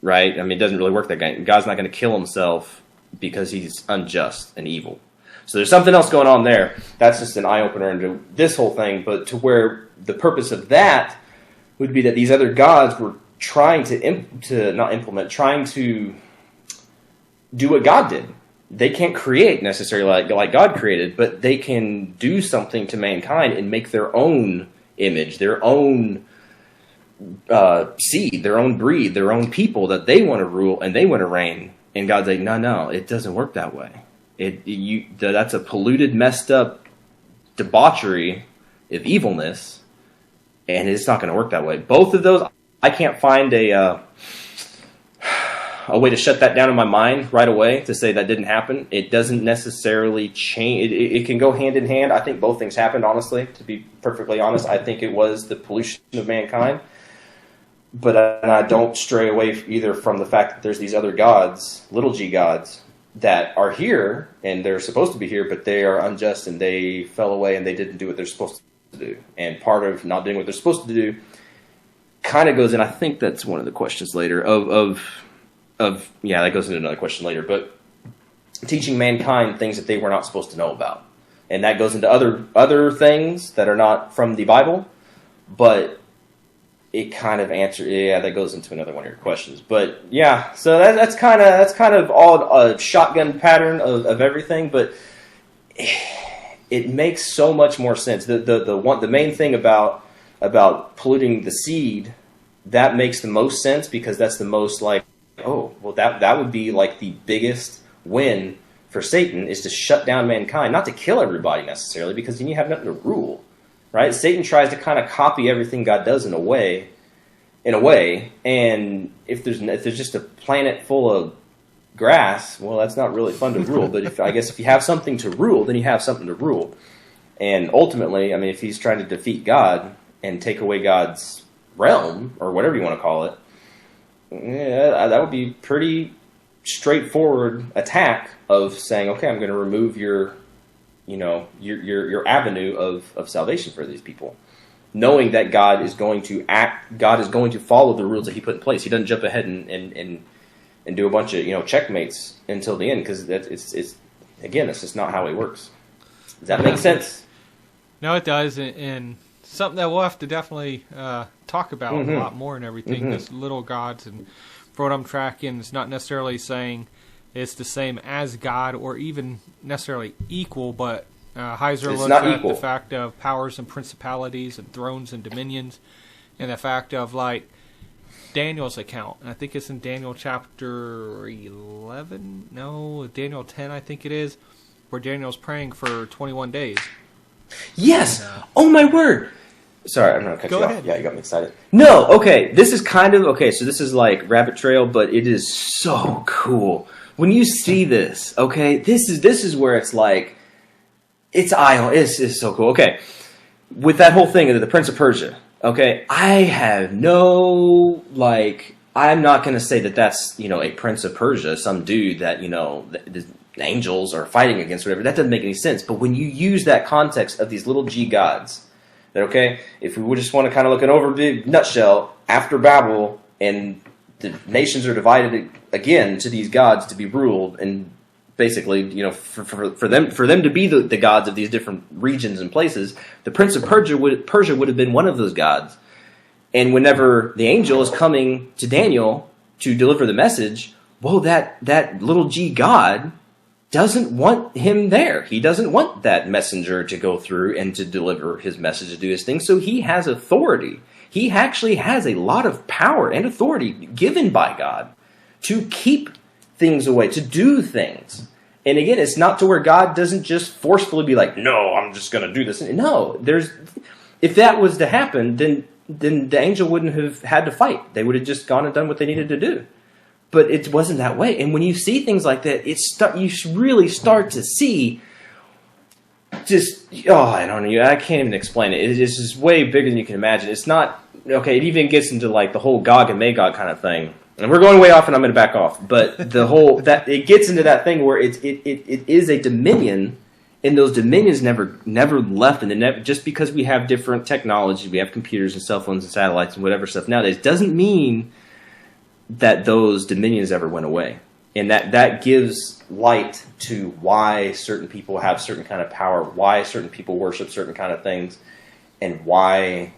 right? I mean, it doesn't really work that way. God's not going to kill himself because he's unjust and evil. So there's something else going on there. That's just an eye opener into this whole thing. But to where the purpose of that would be that these other gods were trying trying to do what God did. They can't create necessarily like God created, but they can do something to mankind and make their own image, their own seed, their own breed, their own people that they want to rule and they want to reign. And God's like, no, it doesn't work that way. That's a polluted, messed up debauchery of evilness, and it's not going to work that way. Both of those, I can't find a way to shut that down in my mind right away to say that didn't happen. It doesn't necessarily change. It can go hand in hand. I think both things happened, honestly, to be perfectly honest. I think it was the pollution of mankind. But I don't stray away either from the fact that there's these other gods, little g gods, that are here, and they're supposed to be here, but they are unjust, and they fell away, and they didn't do what they're supposed to do. And part of not doing what they're supposed to do kind of goes in, I think that's one of the questions later, that goes into another question later, but teaching mankind things that they were not supposed to know about. And that goes into other things that are not from the Bible, but it kind of that goes into another one of your questions. But yeah, so that's kind of all a shotgun pattern of everything, but it makes so much more sense. The main thing about polluting the seed, that makes the most sense, because that's the most like, oh, well, that would be like the biggest win for Satan, is to shut down mankind, not to kill everybody necessarily, because then you have nothing to rule, right? Satan tries to kind of copy everything God does in a way, and if there's just a planet full of grass, well, that's not really fun to rule. But I guess if you have something to rule, then you have something to rule. And ultimately, I mean, if he's trying to defeat God and take away God's realm, or whatever you want to call it, yeah, that would be pretty straightforward attack of saying, okay, I'm going to remove your avenue of salvation for these people, knowing that God is going to follow the rules that He put in place. He doesn't jump ahead and do a bunch of checkmates until the end, because it's just not how He works. Does that make sense? No, it does, and something that we'll have to definitely talk about a lot more and everything. This little gods, and for what I'm tracking, it's not necessarily saying it's the same as God or even necessarily equal, but Heiser looks at the fact of powers and principalities and thrones and dominions, and the fact of like Daniel's account. And I think it's in Daniel chapter 11. No, Daniel 10, I think it is, where Daniel's praying for 21 days. Yes. Oh my word. Sorry, I'm going to cut you off. Ahead. Yeah, you got me excited. No, okay. This is so this is like rabbit trail, but it is so cool. When you see this, okay, this is where it's like, it's so cool. Okay. With that whole thing of the Prince of Persia, okay, I have no, I'm not going to say that that's, a Prince of Persia, some dude that, the angels are fighting against, whatever. That doesn't make any sense. But when you use that context of these little g gods, that, okay, if we would just want to kind of look at over the nutshell, after Babel, and the nations are divided again to these gods to be ruled, and basically, for them to be the gods of these different regions and places, the Prince of Persia would have been one of those gods. And whenever the angel is coming to Daniel to deliver the message, well, that little g god doesn't want him there. He doesn't want that messenger to go through and to deliver his message, to do his thing. So he has authority. He actually has a lot of power and authority given by God to keep things away, to do things. And again, it's not to where God doesn't just forcefully be like, no, I'm just going to do this. No, if that was to happen, then the angel wouldn't have had to fight. They would have just gone and done what they needed to do. But it wasn't that way. And when you see things like that, you really start to see I don't know. I can't even explain it. It's just way bigger than you can imagine. It's not, okay, it even gets into like the whole Gog and Magog kind of thing. And we're going way off, and I'm going to back off. But the whole, it gets into that thing where it is a dominion, and those dominions never left. And just because we have different technology, we have computers and cell phones and satellites and whatever stuff nowadays, doesn't mean that those dominions ever went away. And that gives light to why certain people have certain kind of power, why certain people worship certain kind of things, and why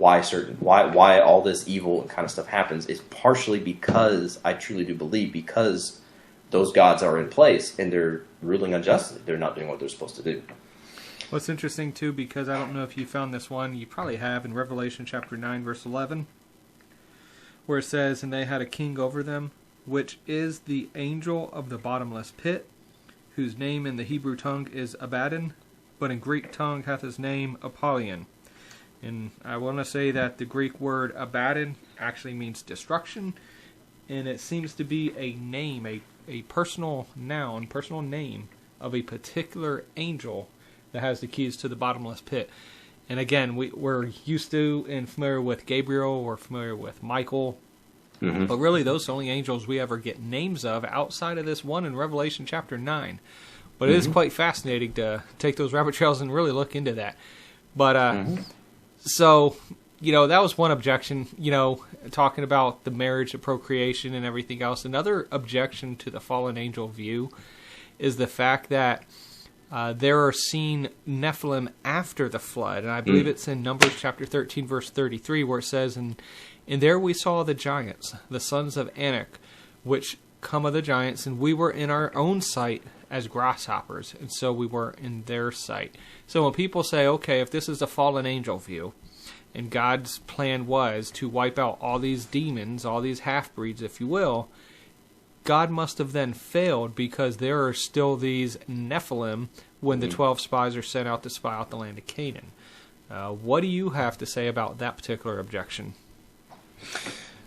all this evil and kind of stuff happens. Is partially because, I truly do believe, because those gods are in place and they're ruling unjustly. They're not doing what they're supposed to do. What's interesting too, because I don't know if you found this one, you probably have, in Revelation chapter 9 verse 11, where it says, "And they had a king over them, which is the angel of the bottomless pit, whose name in the Hebrew tongue is Abaddon, but in Greek tongue hath his name Apollyon. And I want to say that the Greek word Abaddon actually means destruction, and it seems to be a name, a personal noun, personal name of a particular angel that has the keys to the bottomless pit. And again, we're used to and familiar with Gabriel, we're familiar with Michael, but really those are the only angels we ever get names of outside of this one in Revelation chapter 9. But it is quite fascinating to take those rabbit trails and really look into that. But so, that was one objection, talking about the marriage, the procreation, and everything else. Another objection to the fallen angel view is the fact that there are seen Nephilim after the flood. And I believe it's in Numbers chapter 13, verse 33, where it says, And there we saw the giants, the sons of Anak, which come of the giants, and we were in our own sight as grasshoppers, and so we were in their sight. So when people say, okay, if this is a fallen angel view, and God's plan was to wipe out all these demons, all these half-breeds, if you will, God must have then failed because there are still these Nephilim when the 12 spies are sent out to spy out the land of Canaan. What do you have to say about that particular objection?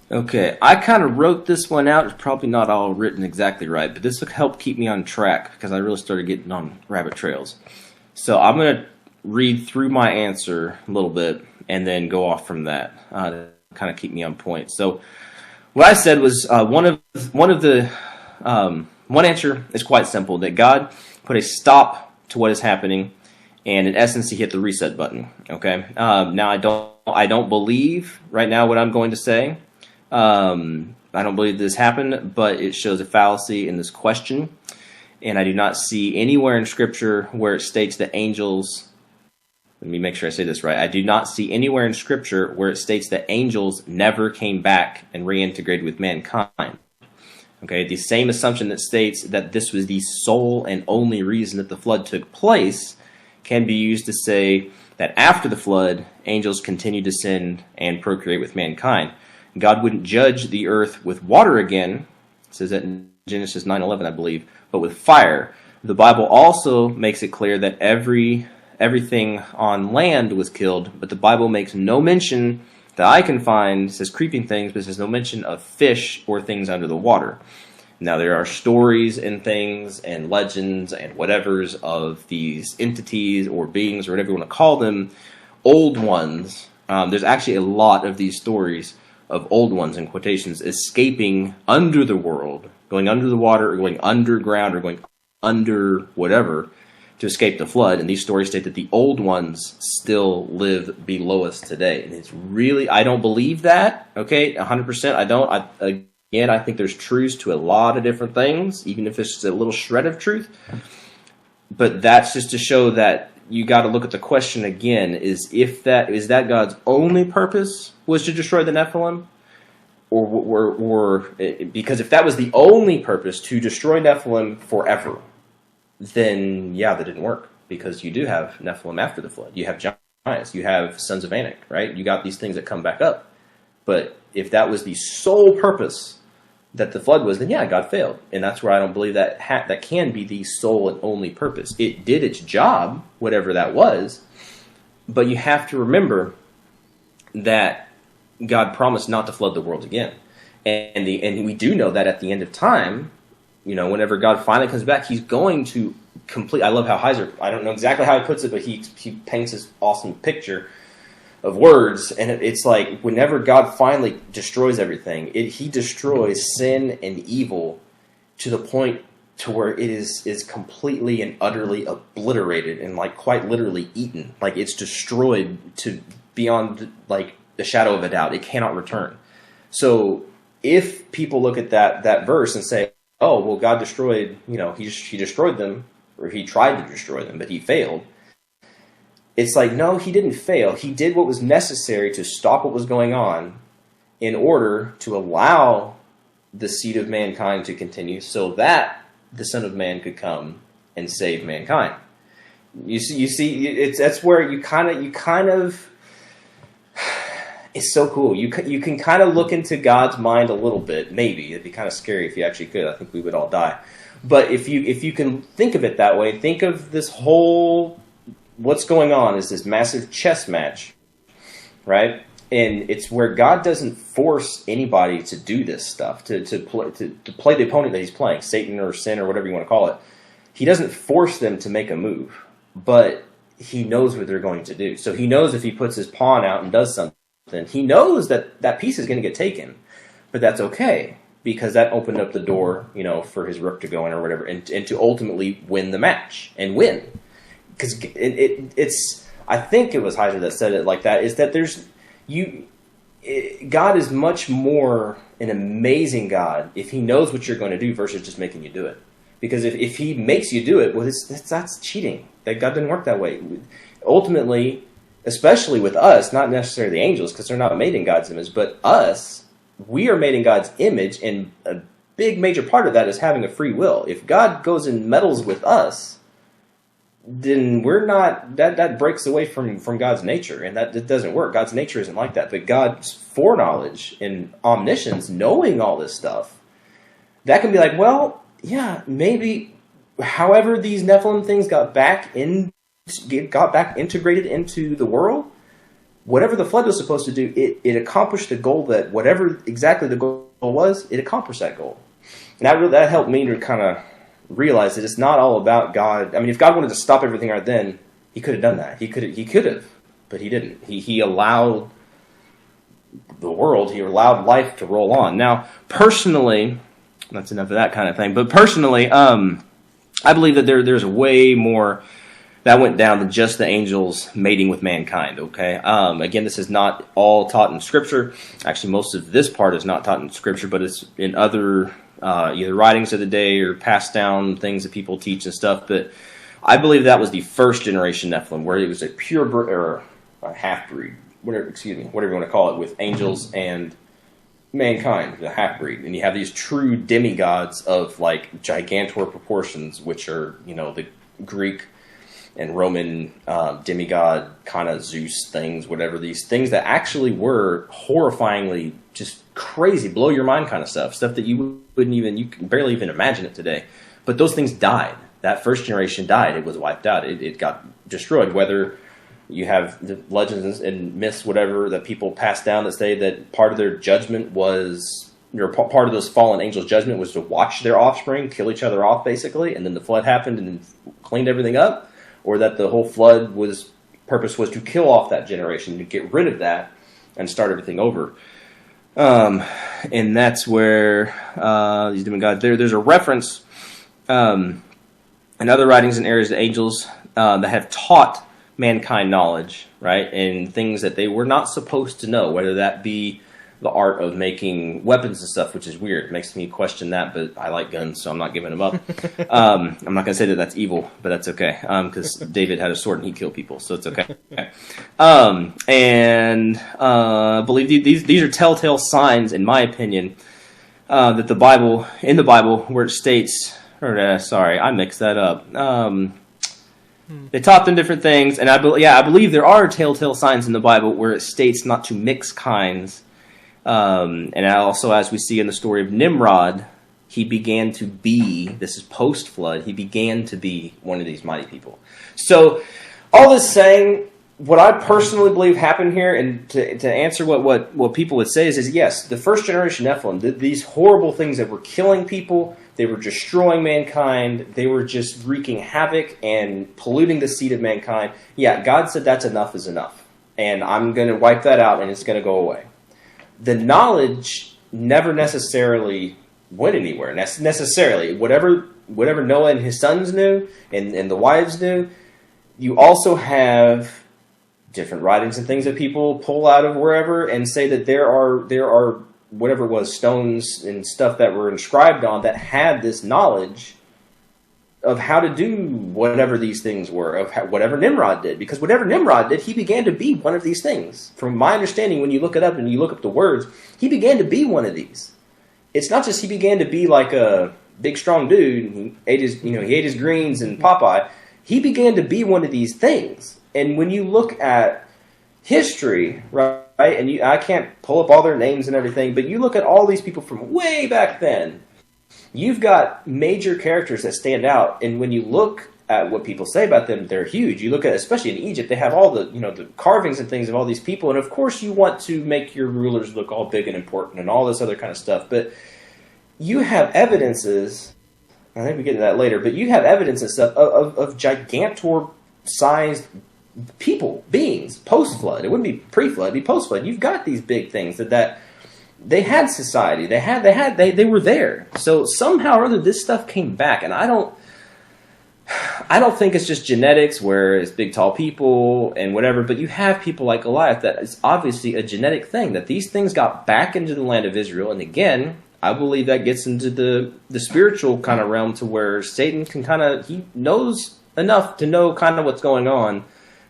Okay, I kind of wrote this one out. It's probably not all written exactly right, but this will help keep me on track because I really started getting on rabbit trails. So I'm going to read through my answer a little bit and then go off from that to kind of keep me on point. So what I said was one answer is quite simple, that God put a stop to what is happening, and in essence, He hit the reset button. Okay. Now I don't believe right now what I'm going to say. I don't believe this happened, but it shows a fallacy in this question, and I do not see anywhere in Scripture where it states that angels. Let me make sure I say this right. I do not see anywhere in Scripture where it states that angels never came back and reintegrated with mankind. Okay, the same assumption that states that this was the sole and only reason that the flood took place can be used to say that after the flood, angels continued to sin and procreate with mankind. God wouldn't judge the earth with water again, it says that in Genesis 9:11, I believe, but with fire. The Bible also makes it clear that everything on land was killed, but the Bible makes no mention that I can find, it says creeping things, but it says no mention of fish or things under the water. Now, there are stories and things and legends and whatevers of these entities or beings or whatever you want to call them, old ones. There's actually a lot of these stories of old ones in quotations escaping under the world, going under the water or going underground or going under whatever to escape the flood. And these stories state that the old ones still live below us today. And it's really, I don't believe that, okay, 100%. I don't. I think there's truths to a lot of different things, even if it's just a little shred of truth. But that's just to show that you got to look at the question again, is that God's only purpose was to destroy the Nephilim? Or because if that was the only purpose, to destroy Nephilim forever, then yeah, that didn't work, because you do have Nephilim after the flood. You have giants, you have sons of Anak, right? You got these things that come back up. But if that was the sole purpose that the flood was, then yeah, God failed. And that's where I don't believe that that can be the sole and only purpose. It did its job, whatever that was, but you have to remember that God promised not to flood the world again. And we do know that at the end of time, whenever God finally comes back, He's going to complete. I love how Heiser, I don't know exactly how he puts it, but he paints this awesome picture of words, and it's like whenever God finally destroys everything, He destroys sin and evil to the point to where it is completely and utterly obliterated and like quite literally eaten. Like it's destroyed to beyond like the shadow of a doubt. It cannot return. So if people look at that verse and say, oh, well, God destroyed, He destroyed them, or He tried to destroy them, but He failed. It's like, no, He didn't fail. He did what was necessary to stop what was going on in order to allow the seed of mankind to continue so that the Son of Man could come and save mankind. You see, that's where you kind of, It's so cool. You can kind of look into God's mind a little bit. Maybe it'd be kind of scary if you actually could. I think we would all die. But if you can think of it that way, think of this whole, what's going on is this massive chess match, right? And it's where God doesn't force anybody to do this stuff, to play the opponent that he's playing, Satan or sin or whatever you want to call it. He doesn't force them to make a move, but he knows what they're going to do. So he knows if he puts his pawn out and does something, he knows that that piece is going to get taken, but that's okay. Because that opened up the door, for his rook to go in or whatever, and to ultimately win the match and win. Because it's, I think it was Heiser that said it like that, is that God is much more an amazing God if he knows what you're going to do versus just making you do it. Because if he makes you do it, well, that's cheating. That God didn't work that way. Ultimately, especially with us, not necessarily the angels, because they're not made in God's image, but us, we are made in God's image, and a big major part of that is having a free will. If God goes and meddles with us, then we're not, that breaks away from God's nature, and that doesn't work. God's nature isn't like that. But God's foreknowledge and omniscience, knowing all this stuff, that can be like, well, yeah, maybe, however these Nephilim things got back integrated into the world, whatever the flood was supposed to do, it accomplished the goal that whatever exactly the goal was, it accomplished that goal. And that helped me to kind of realize that it's not all about God. I mean, if God wanted to stop everything right then, he could have done that. He could have, but he didn't. He allowed the world, he allowed life to roll on. Now, personally, that's enough of that kind of thing, but personally, I believe that there's way more that went down than just the angels mating with mankind, okay? Again, this is not all taught in Scripture. Actually, most of this part is not taught in Scripture, but it's in other either writings of the day or passed down things that people teach and stuff. But I believe that was the first generation Nephilim, where it was a or a half-breed, whatever you want to call it, with angels and mankind, the half-breed. And you have these true demigods of, like, gigantor proportions, which are, the Greek and Roman demigod kind of Zeus things, whatever, these things that actually were horrifyingly just crazy, blow your mind kind of stuff that you can barely even imagine it today. But those things died. That first generation died. It was wiped out. It got destroyed. Whether you have the legends and myths, whatever, that people pass down that say that part of their judgment was, or part of those fallen angels' judgment was to watch their offspring kill each other off, basically, and then the flood happened and cleaned everything up. Or that the whole flood purpose was to kill off that generation, to get rid of that and start everything over. And that's where these demigods, there's a reference in other writings and areas of angels that have taught mankind knowledge, right? And things that they were not supposed to know, whether that be the art of making weapons and stuff, which is weird. It makes me question that, but I like guns, so I'm not giving them up. I'm not going to say that that's evil, but that's okay, because David had a sword and he killed people, so it's okay. And I believe these are telltale signs, in my opinion, that in the Bible, where it states, I mixed that up. They taught them different things, and I believe there are telltale signs in the Bible where it states not to mix kinds. And also, as we see in the story of Nimrod, he began to be, this is post-flood, he began to be one of these mighty people. So, all this saying, what I personally believe happened here, and to answer what people would say is yes, the first generation Nephilim, these horrible things that were killing people, they were destroying mankind, they were just wreaking havoc and polluting the seed of mankind. Yeah, God said that's enough is enough. And I'm going to wipe that out and it's going to go away. The knowledge never necessarily went anywhere. Necessarily, whatever Noah and his sons knew, and the wives knew, you also have different writings and things that people pull out of wherever and say that there are whatever it was, stones and stuff that were inscribed on that had this knowledge of how to do whatever these things were, of whatever Nimrod did. Because whatever Nimrod did, he began to be one of these things. From my understanding, when you look it up and you look up the words, he began to be one of these. It's not just he began to be like a big, strong dude. He ate his greens and Popeye. He began to be one of these things. And when you look at history, right, And I can't pull up all their names and everything, but you look at all these people from way back then, you've got major characters that stand out, and when you look at what people say about them, they're huge. You look at, especially in Egypt, they have all the, the carvings and things of all these people, and of course you want to make your rulers look all big and important and all this other kind of stuff, but you have evidences, I think we get into that later, but you have evidence and stuff of gigantor-sized people, beings, post-flood. It wouldn't be pre-flood, it'd be post-flood. You've got these big things that they had society. They were there. So somehow or other, this stuff came back, and I don't think it's just genetics where it's big, tall people and whatever, but you have people like Goliath that is obviously a genetic thing, that these things got back into the land of Israel. And again, I believe that gets into the spiritual kind of realm, to where Satan can he knows enough to know kind of what's going on,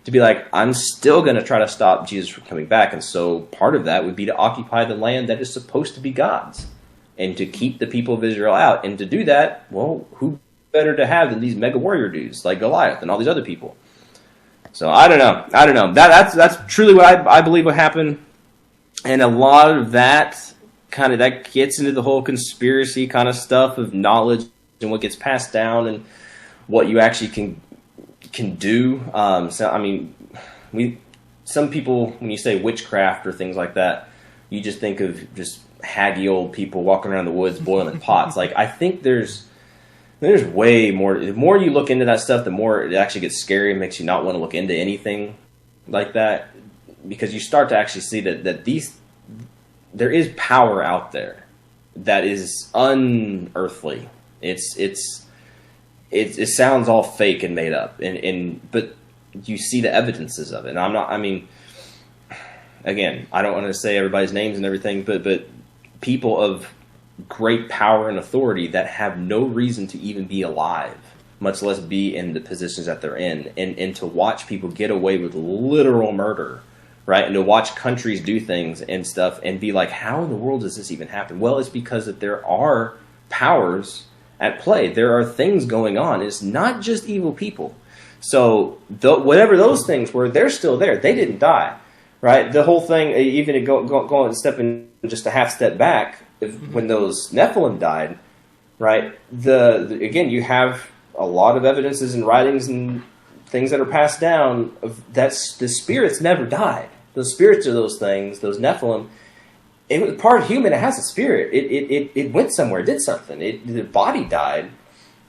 to be like, I'm still going to try to stop Jesus from coming back. And so part of that would be to occupy the land that is supposed to be God's, and to keep the people of Israel out. And to do that, well, who better to have than these mega warrior dudes like Goliath and all these other people? So I don't know. That's truly what I believe will happen. And a lot of that that gets into the whole conspiracy kind of stuff of knowledge and what gets passed down and what you actually can do. So I mean, some people, when you say witchcraft or things like that, you just think of just haggy old people walking around the woods boiling pots. Like, I think there's way more. The more you look into that stuff, the more it actually gets scary and makes you not want to look into anything like that, because you start to actually see that there is power out there that is unearthly. It sounds all fake and made up, but you see the evidences of it. And again, I don't want to say everybody's names and everything, but people of great power and authority that have no reason to even be alive, much less be in the positions that they're in, and to watch people get away with literal murder, right? And to watch countries do things and stuff and be like, how in the world does this even happen? Well, it's because that there are powers at play. There are things going on. It's not just evil people. So whatever those things were, they're still there. They didn't die, right? The whole thing, even going stepping just a half step back, when those Nephilim died, right? Again, you have a lot of evidences and writings and things that are passed down of that the spirits never died. Those spirits of those things, those Nephilim, it was part human. It has a spirit. It went somewhere, did something. The body died.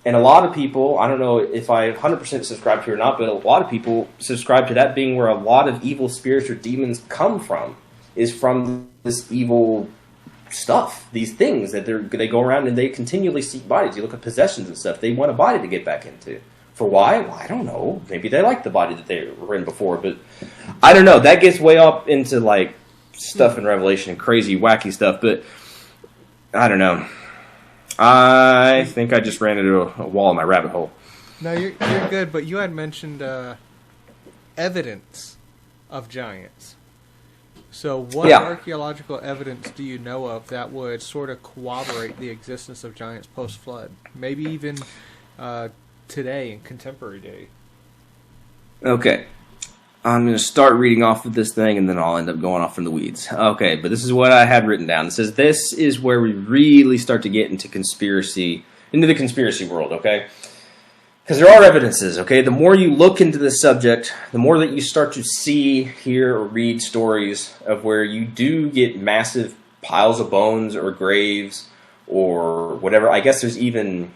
And a lot of people, I don't know if I 100% subscribe to it or not, but a lot of people subscribe to that being where a lot of evil spirits or demons come from, is from this evil stuff, these things that they go around and they continually seek bodies. You look at possessions and stuff. They want a body to get back into. For why? Well, I don't know. Maybe they like the body that they were in before, but I don't know. That gets way up into like stuff in Revelation and crazy, wacky stuff, but I don't know. I think I just ran into a wall in my rabbit hole. No, you're good, but you had mentioned evidence of giants. So what archaeological evidence do you know of that would sort of corroborate the existence of giants post-flood? Maybe even today, in contemporary day. Okay. I'm going to start reading off of this thing, and then I'll end up going off in the weeds. Okay, but this is what I had written down. It says this is where we really start to get into the conspiracy world, okay? Because there are evidences, okay? The more you look into the subject, the more that you start to see, hear, or read stories of where you do get massive piles of bones or graves or whatever. I guess there's even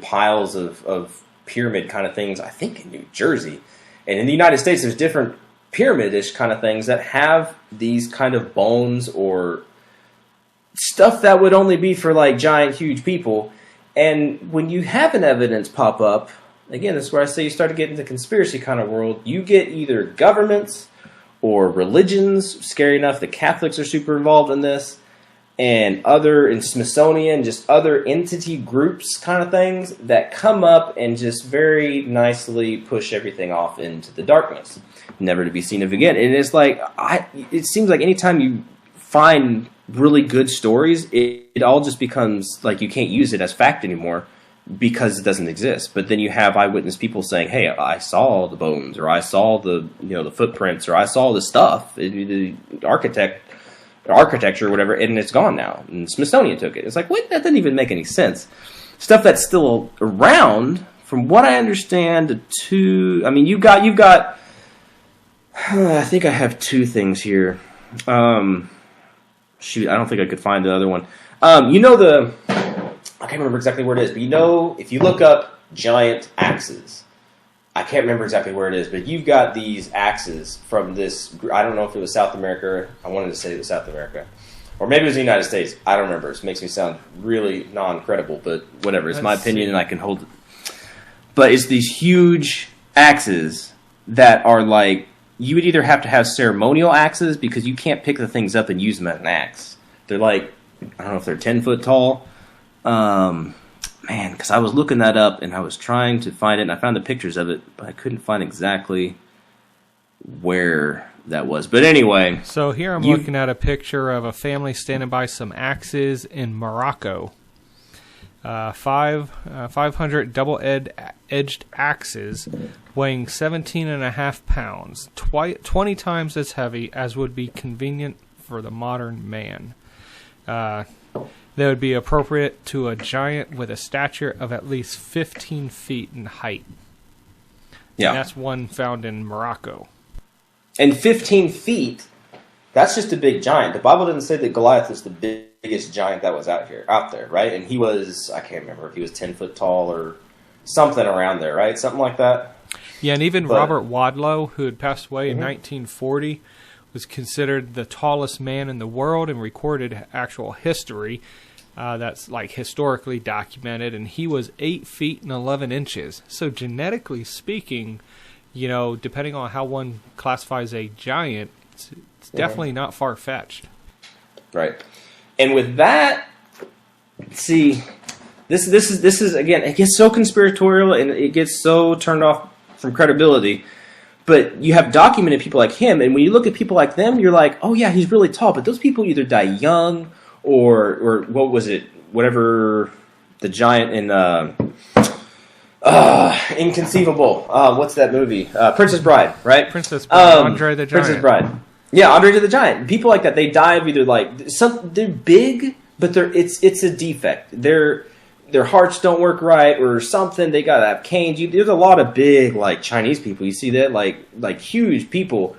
piles of pyramid kind of things, I think, in New Jersey. And in the United States, there's different pyramid-ish kind of things that have these kind of bones or stuff that would only be for like giant, huge people. And when you have an evidence pop up, again, this is where I say you start to get into the conspiracy kind of world. You get either governments or religions. Scary enough, the Catholics are super involved in this. And Smithsonian, just other entity groups kind of things that come up and just very nicely push everything off into the darkness, never to be seen of again. And it's like, it seems like anytime you find really good stories, it all just becomes like you can't use it as fact anymore because it doesn't exist. But then you have eyewitness people saying, "Hey, I saw the bones, or I saw the the footprints, or I saw the stuff, the architecture, or whatever, and it's gone now. And Smithsonian took it." It's like, what? That doesn't even make any sense. Stuff that's still around, from what I understand, you've got. I think I have two things here. Shoot, I don't think I could find the other one. I can't remember exactly where it is, but if you look up giant axes, I can't remember exactly where it is, but you've got these axes from this, I don't know if it was South America, I wanted to say it was South America, or maybe it was the United States, I don't remember, it makes me sound really non-credible, but whatever, it's my opinion and I can hold it. But it's these huge axes that are like, you would either have to have ceremonial axes because you can't pick the things up and use them as an axe. They're like, I don't know if they're 10 foot tall. Because I was looking that up and I was trying to find it and I found the pictures of it, but I couldn't find exactly where that was. But anyway. So here I'm looking at a picture of a family standing by some axes in Morocco. 500 double-edged axes weighing 17.5 pounds, 20 times as heavy as would be convenient for the modern man. They would be appropriate to a giant with a stature of at least 15 feet in height. Yeah. And that's one found in Morocco. And 15 feet, that's just a big giant. The Bible didn't say that Goliath was the biggest giant that was out there, right? And he was, I can't remember if he was 10 foot tall or something around there, right? Something like that. Yeah, and even Robert Wadlow, who had passed away in 1940, was considered the tallest man in the world in recorded actual history. That's like historically documented, and he was 8 feet and 11 inches. So genetically speaking, depending on how one classifies a giant, it's definitely not far-fetched. Right. And with that, see, this is again, it gets so conspiratorial and it gets so turned off from credibility. But you have documented people like him, and when you look at people like them, you're like, oh yeah, he's really tall. But those people either die young, or what was it? Whatever the giant in Inconceivable. What's that movie? Princess Bride, right? Princess Bride. Andre the Giant. Princess Bride. Yeah, Andre the Giant. People like that, they die of either they're big, but it's a defect. Their hearts don't work right or something. They gotta have canes. There's a lot of big Chinese people. You see that like huge people,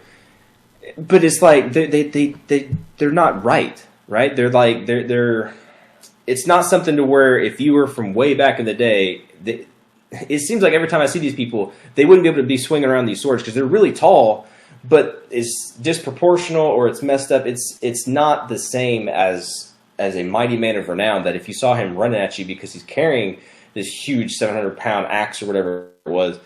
but it's like they're not right. They're it's not something to where if you were from way back in the day, it seems like every time I see these people, they wouldn't be able to be swinging around these swords because they're really tall, but it's disproportional or it's messed up. It's not the same as a mighty man of renown, that if you saw him running at you because he's carrying this huge 700-pound axe or whatever it was,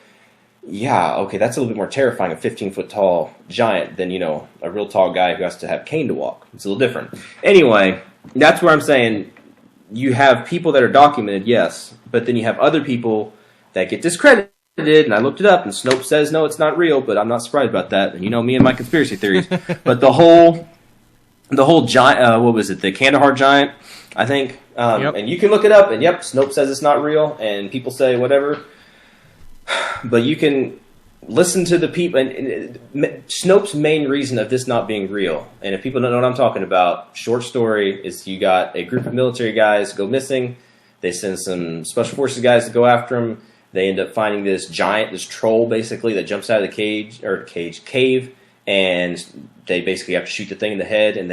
yeah, okay, that's a little bit more terrifying, a 15-foot tall giant, than, a real tall guy who has to have cane to walk. It's a little different. Anyway, that's where I'm saying you have people that are documented, yes, but then you have other people that get discredited, and I looked it up, and Snopes says, no, it's not real, but I'm not surprised about that, and me and my conspiracy theories. But the whole giant, what was it, the Kandahar giant, I think, yep. And you can look it up, and yep, Snopes says it's not real, and people say whatever, but you can listen to the people, and Snopes' main reason of this not being real, and if people don't know what I'm talking about, short story, is you got a group of military guys go missing, they send some special forces guys to go after them, they end up finding this giant, this troll basically, that jumps out of the cave, and they basically have to shoot the thing in the head, and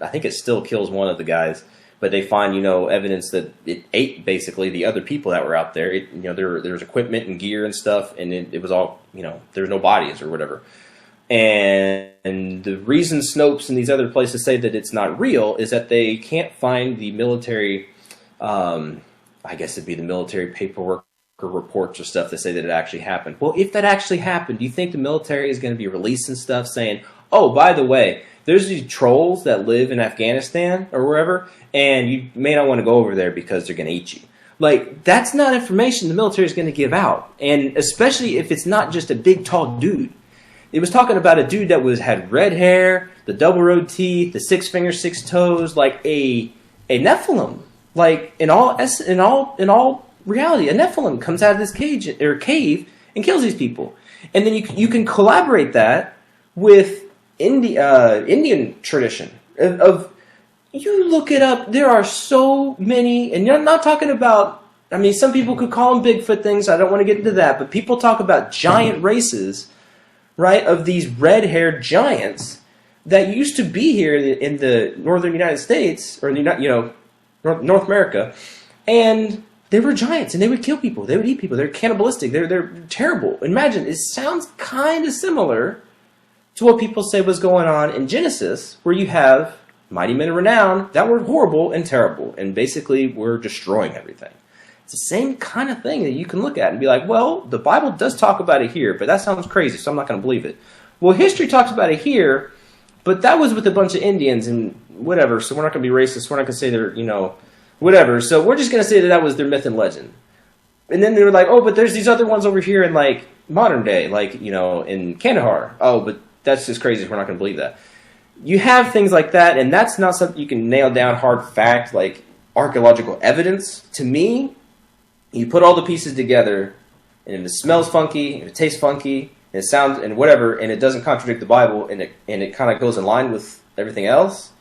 I think it still kills one of the guys, but they find, evidence that it ate basically the other people that were out there. There was equipment and gear and stuff, and it was all, there was no bodies or whatever. And the reason Snopes and these other places say that it's not real is that they can't find the military, I guess it'd be the military paperwork or reports or stuff that say that it actually happened. Well, if that actually happened, do you think the military is going to be releasing stuff saying, oh, by the way, there's these trolls that live in Afghanistan or wherever, and you may not want to go over there because they're going to eat you. That's not information the military is going to give out, and especially if it's not just a big, tall dude. It was talking about a dude that had red hair, the double-row teeth, the 6 fingers, 6 toes, like a Nephilim. In all reality. A Nephilim comes out of this cave and kills these people. And then you can collaborate that with Indian tradition of you look it up. There are so many, and you're not talking about. I mean, some people could call them Bigfoot things. I don't want to get into that, but people talk about giant races, right? Of these red-haired giants that used to be here in the northern United States, or North America, and they were giants, and they would kill people. They would eat people. They're cannibalistic. They're terrible. Imagine, it sounds kind of similar to what people say was going on in Genesis, where you have mighty men of renown that were horrible and terrible, and basically were destroying everything. It's the same kind of thing that you can look at and be like, well, the Bible does talk about it here, but that sounds crazy, so I'm not going to believe it. Well, history talks about it here, but that was with a bunch of Indians and whatever, so we're not going to be racist. We're not going to say they're, whatever. So we're just going to say that was their myth and legend. And then they were like, oh, but there's these other ones over here in, like, modern day, like, in Kandahar. Oh, but that's just crazy. We're not going to believe that. You have things like that, and that's not something you can nail down hard fact, like archaeological evidence. To me, you put all the pieces together, and if it smells funky, if it tastes funky, and it sounds, and whatever, and it doesn't contradict the Bible, and it kind of goes in line with everything else,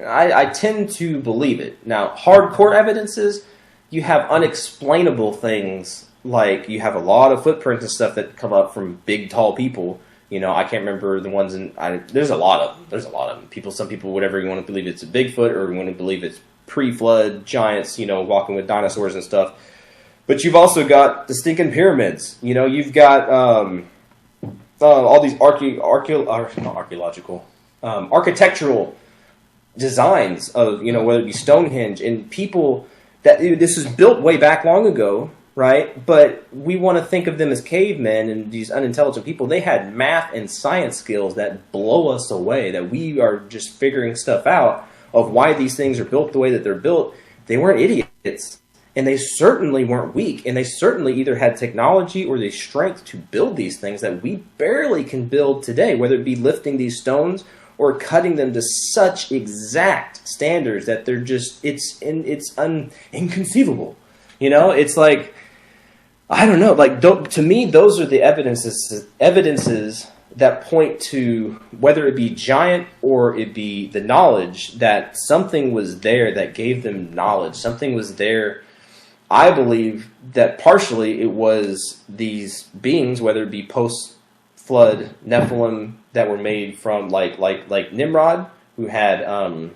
I tend to believe it. Now, hardcore evidences, you have unexplainable things, like you have a lot of footprints and stuff that come up from big, tall people. I can't remember the ones there's a lot of them. There's a lot of them. Some people, whatever, you want to believe it's a Bigfoot, or you want to believe it's pre-flood giants, walking with dinosaurs and stuff. But you've also got the stinking pyramids. You've got all these architectural designs of, whether it be Stonehenge, and people that this was built way back long ago, right? But we want to think of them as cavemen and these unintelligent people. They had math and science skills that blow us away, that we are just figuring stuff out of why these things are built the way that they're built. They weren't idiots, and they certainly weren't weak, and they certainly either had technology or the strength to build these things that we barely can build today, whether it be lifting these stones or cutting them to such exact standards that they're just, it's inconceivable. It's like, I don't know, like, to me, those are the evidences that point to, whether it be giant or it be the knowledge, that something was there that gave them knowledge. Something was there. I believe that partially it was these beings, whether it be post-flood Nephilim that were made from, like Nimrod, who had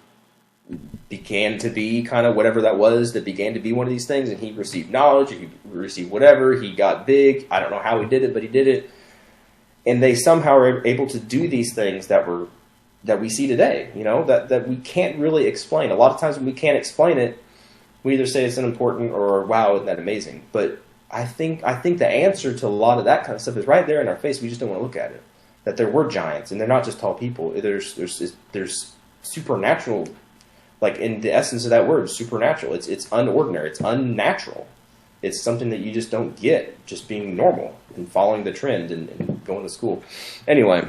began to be kind of whatever that was, that began to be one of these things, and he received knowledge, he received whatever, he got big. I don't know how he did it, but he did it. And they somehow are able to do these things that we see today, that we can't really explain. A lot of times when we can't explain it, we either say it's unimportant or, wow, isn't that amazing? But I think the answer to a lot of that kind of stuff is right there in our face. We just don't want to look at it. That there were giants, and they're not just tall people. There's supernatural, like in the essence of that word, supernatural. It's unordinary. It's unnatural. It's something that you just don't get, just being normal and following the trend and going to school. Anyway,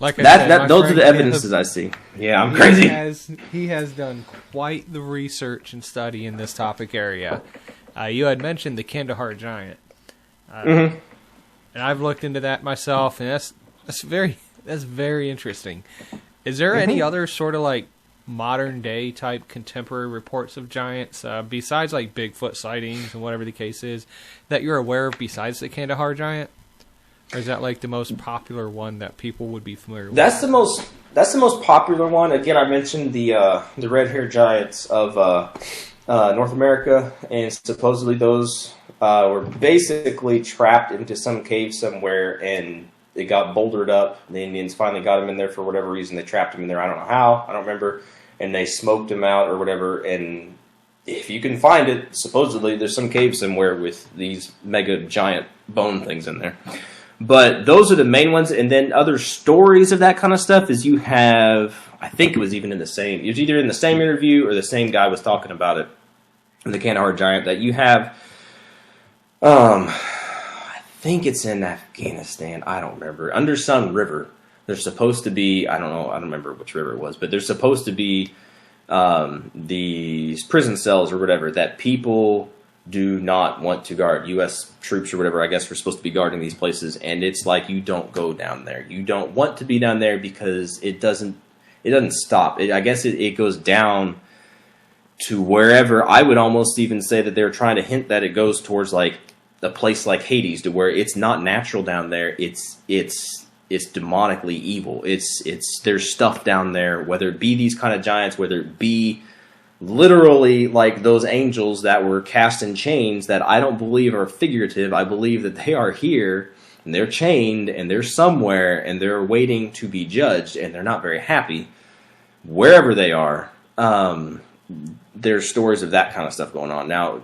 like I said, those are the evidences I see. Yeah, I'm crazy. He has done quite the research and study in this topic area. You had mentioned the Kandahar giant, and I've looked into that myself, and that's very interesting. Is there any other sort of like modern day type contemporary reports of giants besides like Bigfoot sightings and whatever the case is that you're aware of besides the Kandahar giant? Or is that like the most popular one that people would be familiar with? That's the most popular one. Again, I mentioned the red-haired giants of North America, and supposedly those were basically trapped into some cave somewhere, and it got bouldered up. The Indians finally got them in there for whatever reason. They trapped them in there. I don't know how. I don't remember. And they smoked them out or whatever. And if you can find it, supposedly there's some cave somewhere with these mega giant bone things in there. But those are the main ones. And then other stories of that kind of stuff is you have, I think it was even in the same, it was either in the same interview or the same guy was talking about it, the Kandahar giant, that you have, I think it's in Afghanistan, I don't remember, under some river. There's supposed to be, I don't remember which river it was, but there's supposed to be these prison cells or whatever that people do not want to guard. U.S. troops or whatever, I guess, were supposed to be guarding these places, and it's like, you don't go down there. You don't want to be down there because it doesn't stop. I guess it goes down to wherever. I would almost even say that they're trying to hint that it goes towards like a place like Hades, to where it's not natural down there. It's demonically evil. There's stuff down there, whether it be these kind of giants, whether it be literally like those angels that were cast in chains that I don't believe are figurative. I believe that they are here and they're chained and they're somewhere and they're waiting to be judged, and they're not very happy wherever they are. There's stories of that kind of stuff going on. Now,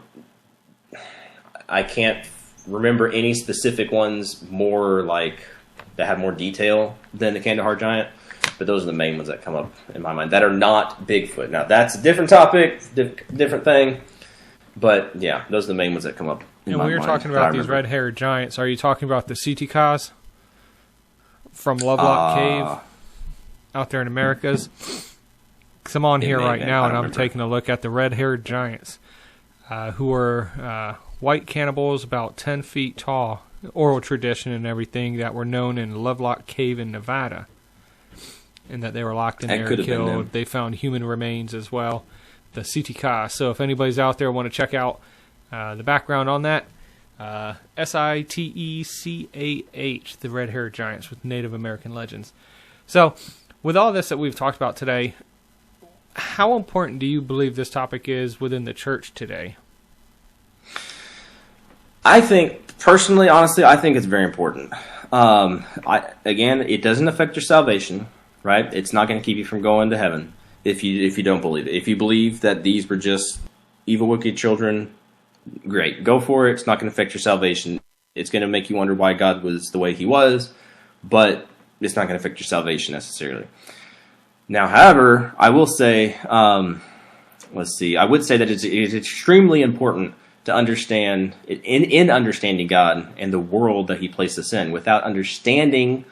I can't remember any specific ones more like that have more detail than the Kandahar giant, but those are the main ones that come up in my mind that are not Bigfoot. Now, that's a different topic, different thing, but yeah, those are the main ones that come up in my mind. And we were talking about these red-haired giants. Are you talking about the Sitikas from Lovelock Cave out there in Americas? Because I'm on here right now, and I'm taking a look at the red-haired giants, who were white cannibals about 10 feet tall, oral tradition and everything, that were known in Lovelock Cave in Nevada, and that they were locked in there and killed. They found human remains as well, the Sitikas. So if anybody's out there want to check out the background on that, Sitecah, the red-haired giants with Native American legends. So with all this that we've talked about today, how important do you believe this topic is within the church today? I think, personally, honestly, I think it's very important. Again, it doesn't affect your salvation, right? It's not going to keep you from going to heaven if you don't believe it. If you believe that these were just evil, wicked children, great. Go for it. It's not going to affect your salvation. It's going to make you wonder why God was the way he was, but it's not going to affect your salvation necessarily. Now, however, I will say, I would say that it's extremely important to understand, in understanding God and the world that he placed us in. Without understanding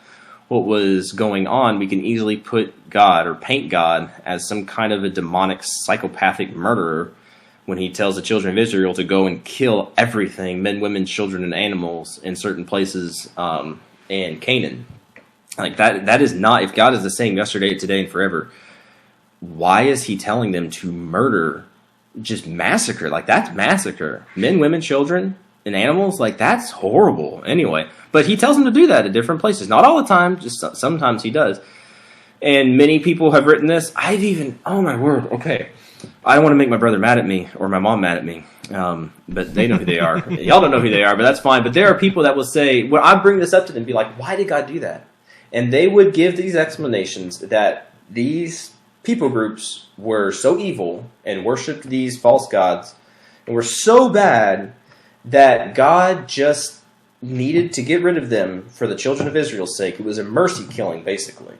what was going on, we can easily put God or paint God as some kind of a demonic, psychopathic murderer when he tells the children of Israel to go and kill everything, men, women, children, and animals in certain places in Canaan. Like that is not, if God is the same yesterday, today, and forever, why is he telling them to murder, just massacre? Like, that's massacre. Men, women, children, and animals, like, that's horrible. Anyway, but he tells them to do that at different places. Not all the time, just sometimes he does. And many people have written this. Oh my word, okay. I don't want to make my brother mad at me or my mom mad at me, but they know who they are. Y'all don't know who they are, but that's fine. But there are people that will say, when I bring this up to them, be like, why did God do that? And they would give these explanations that these people groups were so evil and worshipped these false gods and were so bad that God just needed to get rid of them for the children of Israel's sake. It was a mercy killing, basically.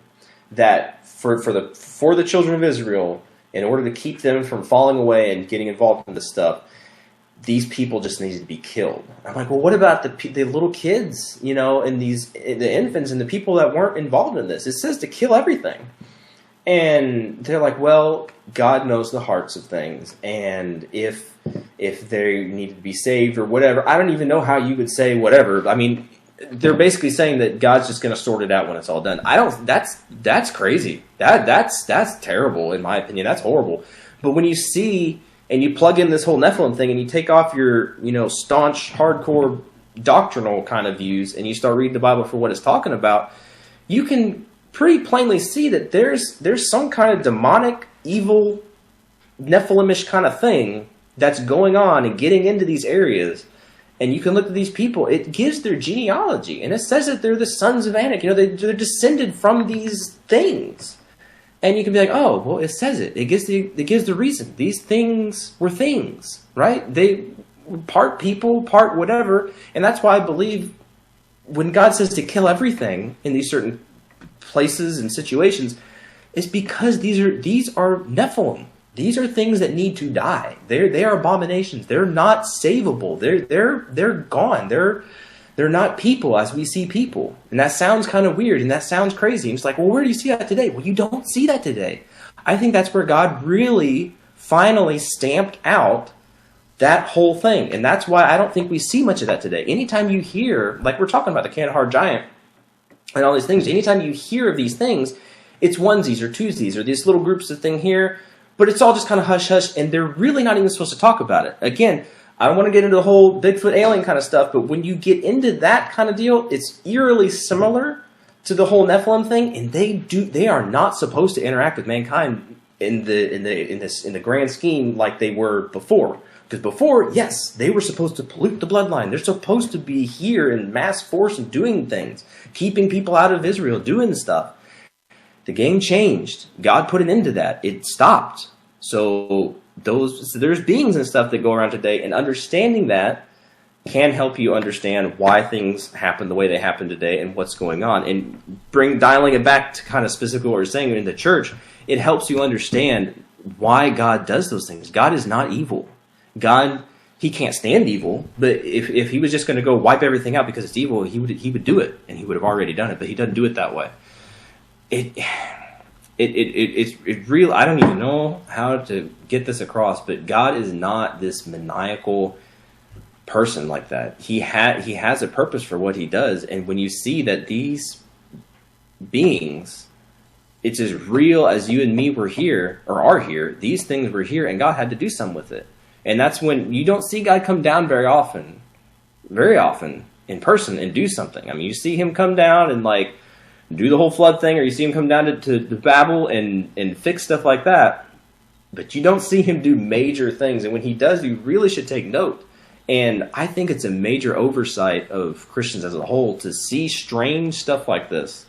That for the children of Israel, in order to keep them from falling away and getting involved in this stuff, these people just needed to be killed. I'm like, well, what about the little kids, and the infants and the people that weren't involved in this? It says to kill everything. And they're like, well, God knows the hearts of things, and if they needed to be saved or whatever, I don't even know how you would say whatever. I mean, they're basically saying that God's just going to sort it out when it's all done. That's crazy. That's terrible, in my opinion. That's horrible. But when you see and you plug in this whole Nephilim thing and you take off your, staunch, hardcore doctrinal kind of views and you start reading the Bible for what it's talking about, you can pretty plainly see that there's some kind of demonic, evil, Nephilimish kind of thing that's going on and getting into these areas. And you can look at these people. It gives their genealogy, and it says that they're the sons of Anak. They're descended from these things. And you can be like, oh, well, it says it. It gives the reason. These things were things, right? They were part people, part whatever. And that's why I believe when God says to kill everything in these certain places and situations, it's because these are Nephilim. These are things that need to die. They are abominations. They're not savable. They're gone. They're not people as we see people. And that sounds kind of weird and that sounds crazy. And it's like, well, where do you see that today? Well, you don't see that today. I think that's where God really finally stamped out That whole thing. And that's why I don't think we see much of that today. Anytime you hear, like we're talking about the Kandahar Giant and all these things, anytime you hear of these things, it's onesies or twosies or these little groups of thing here, but it's all just kind of hush-hush, and they're really not even supposed to talk about it. Again, I don't want to get into the whole Bigfoot alien kind of stuff, but when you get into that kind of deal, it's eerily similar to the whole Nephilim thing, and they are not supposed to interact with mankind in the grand scheme like they were before. Because before, yes, they were supposed to pollute the bloodline. They're supposed to be here in mass force and doing things, keeping people out of Israel, doing stuff. The game changed. God put an end to that. It stopped. So there's beings and stuff that go around today, and understanding that can help you understand why things happen the way they happen today and what's going on. And dialing it back to kind of specifically what we're saying in the church, it helps you understand why God does those things. God is not evil. God, he can't stand evil, but if he was just going to go wipe everything out because it's evil, he would do it, and he would have already done it, but he doesn't do it that way. It's real. I don't even know how to get this across, but God is not this maniacal person like that. He has a purpose for what he does, and when you see that these beings, it's as real as you and me were here, or are here, these things were here, and God had to do something with it. And that's when you don't see God come down very often in person and do something. I mean, you see him come down and like do the whole flood thing, or you see him come down to Babel and fix stuff like that. But you don't see him do major things. And when he does, you really should take note. And I think it's a major oversight of Christians as a whole to see strange stuff like this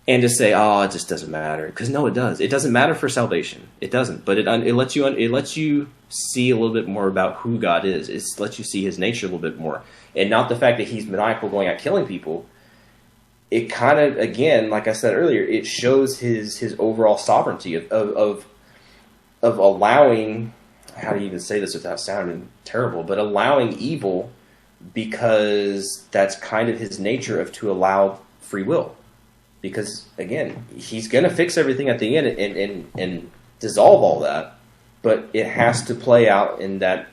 and to say, oh, it just doesn't matter. Because no, it does. It doesn't matter for salvation. It doesn't. But it lets you see a little bit more about who God is. It lets you see his nature a little bit more. And not the fact that he's maniacal going out killing people. It kind of, again, like I said earlier, it shows his overall sovereignty of allowing, how do you even say this without sounding terrible, but allowing evil, because that's kind of his nature of to allow free will. Because, again, he's going to fix everything at the end and dissolve all that, but it has to play out in that,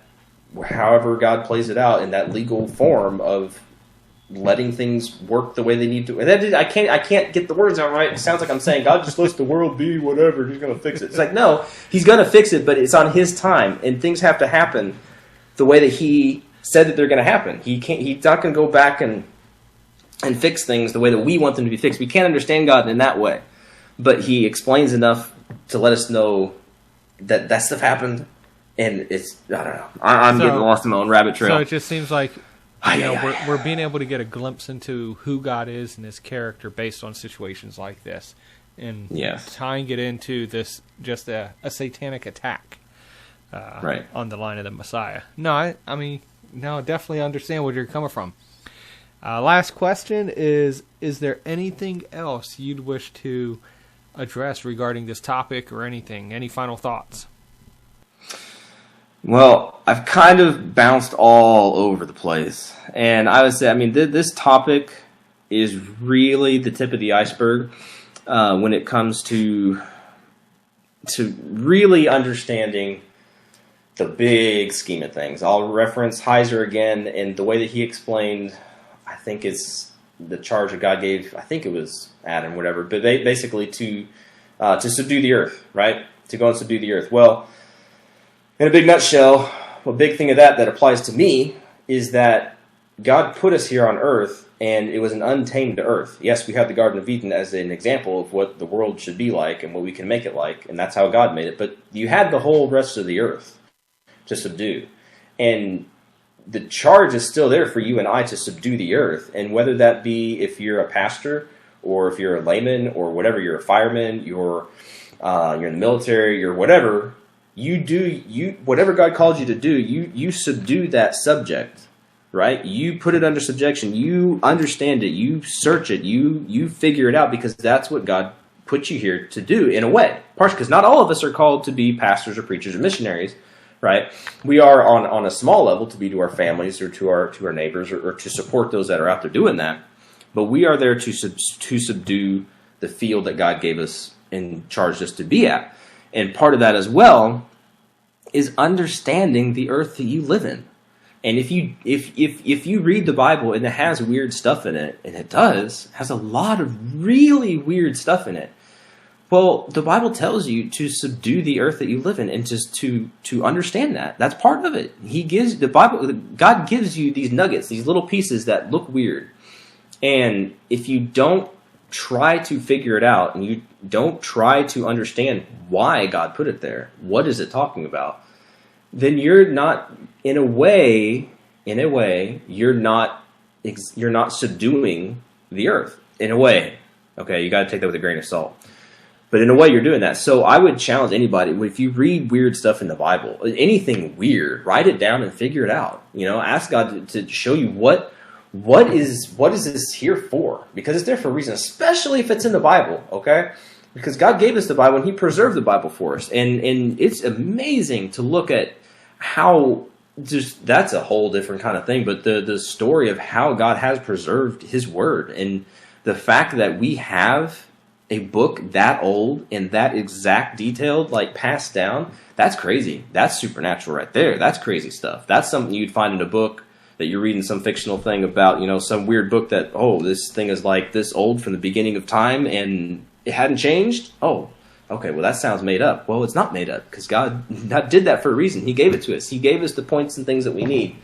however God plays it out, in that legal form of letting things work the way they need to. And I can't get the words out right. It sounds like I'm saying God just lets the world be whatever. He's going to fix it. It's like, no, he's going to fix it, but it's on his time, and things have to happen the way that he said that they're going to happen. He's not going to go back and fix things the way that we want them to be fixed. We can't understand God in that way, but he explains enough to let us know that stuff happened, and it's, I don't know. I'm getting lost in my own rabbit trail. So it just seems like we're being able to get a glimpse into who God is and his character based on situations like this, and tying it into this just a satanic attack on the line of the Messiah. No, I mean, definitely understand where you're coming from. Last question is there anything else you'd wish to address regarding this topic or anything? Any final thoughts? Well, I've kind of bounced all over the place. And I would say, I mean, this topic is really the tip of the iceberg when it comes to really understanding the big scheme of things. I'll reference Heiser again, and the way that he explained, I think it's the charge that God gave, I think it was Adam, whatever, but basically to subdue the earth, right? To go and subdue the earth. Well, in a big nutshell, a big thing of that applies to me is that God put us here on earth, and it was an untamed earth. Yes, we have the Garden of Eden as an example of what the world should be like and what we can make it like, and that's how God made it. But you had the whole rest of the earth to subdue. And the charge is still there for you and I to subdue the earth. And whether that be if you're a pastor or if you're a layman or whatever, you're a fireman, you're in the military, you're whatever, whatever God called you to do, you subdue that subject, right? You put it under subjection. You understand it. You search it. You figure it out, because that's what God put you here to do in a way. Partially because not all of us are called to be pastors or preachers or missionaries, right? We are on a small level to be to our families or to our neighbors or to support those that are out there doing that. But we are there to subdue the field that God gave us and charged us to be at. And part of that as well is understanding the earth that you live in. And if you read the Bible and it has weird stuff in it, and it has a lot of really weird stuff in it, well, the Bible tells you to subdue the earth that you live in, and just to understand that. That's part of it. God gives you these nuggets, these little pieces that look weird. And if you don't try to figure it out, and you don't try to understand why God put it there, what is it talking about, then you're not, in a way, you're not subduing the earth. In a way, okay, you got to take that with a grain of salt. But in a way, you're doing that. So I would challenge anybody, if you read weird stuff in the Bible, anything weird, write it down and figure it out. Ask God to show you what is this here for? Because it's there for a reason, especially if it's in the Bible, okay? Because God gave us the Bible and He preserved the Bible for us. And it's amazing to look at how, that's a whole different kind of thing, but the story of how God has preserved His Word, and the fact that we have a book that old and that exact detailed, passed down, that's crazy. That's supernatural right there. That's crazy stuff. That's something you'd find in a book that you're reading, some fictional thing about, some weird book that, this thing is like this old from the beginning of time and it hadn't changed. Oh, okay, well, that sounds made up. Well, it's not made up, because God did that for a reason. He gave it to us. He gave us the points and things that we need.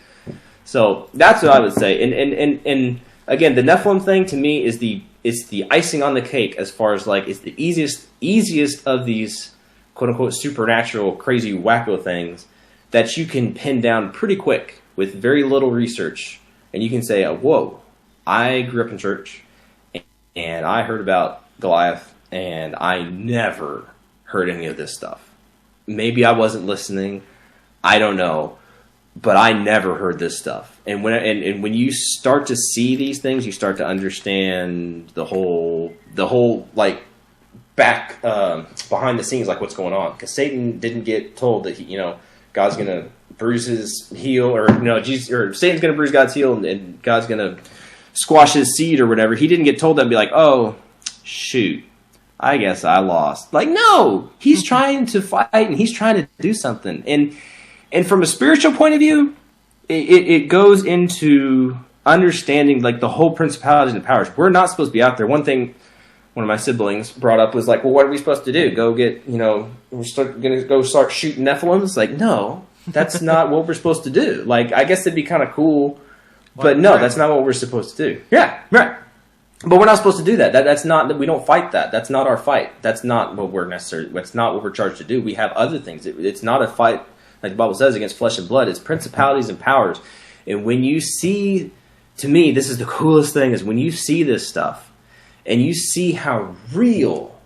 So that's what I would say. And again, the Nephilim thing to me is it's the icing on the cake, as far as it's the easiest of these quote unquote supernatural, crazy, wacko things that you can pin down pretty quick with very little research. And you can say, whoa, I grew up in church and I heard about Goliath and I never heard any of this stuff. Maybe I wasn't listening. I don't know. But I never heard this stuff. And when you start to see these things, you start to understand the whole back behind the scenes, what's going on. Because Satan didn't get told that God's gonna bruise his heel, or Satan's gonna bruise God's heel, and God's gonna squash his seed or whatever. He didn't get told that and be like, oh shoot, I guess I lost. No, he's trying to fight and he's trying to do something. And from a spiritual point of view, it goes into understanding the whole principalities and powers. We're not supposed to be out there. One thing one of my siblings brought up was well, what are we supposed to do? Go get, we're going to go start shooting Nephilims? No, that's not what we're supposed to do. I guess it'd be kind of cool, but no, that's not what we're supposed to do. Yeah, right. But we're not supposed to do that. That's not, we don't fight that. That's not our fight. That's not what we're that's not what we're charged to do. We have other things. It's not a fight, like the Bible says, against flesh and blood. It's principalities and powers. And when you see, to me, this is the coolest thing, is when you see this stuff and you see how real,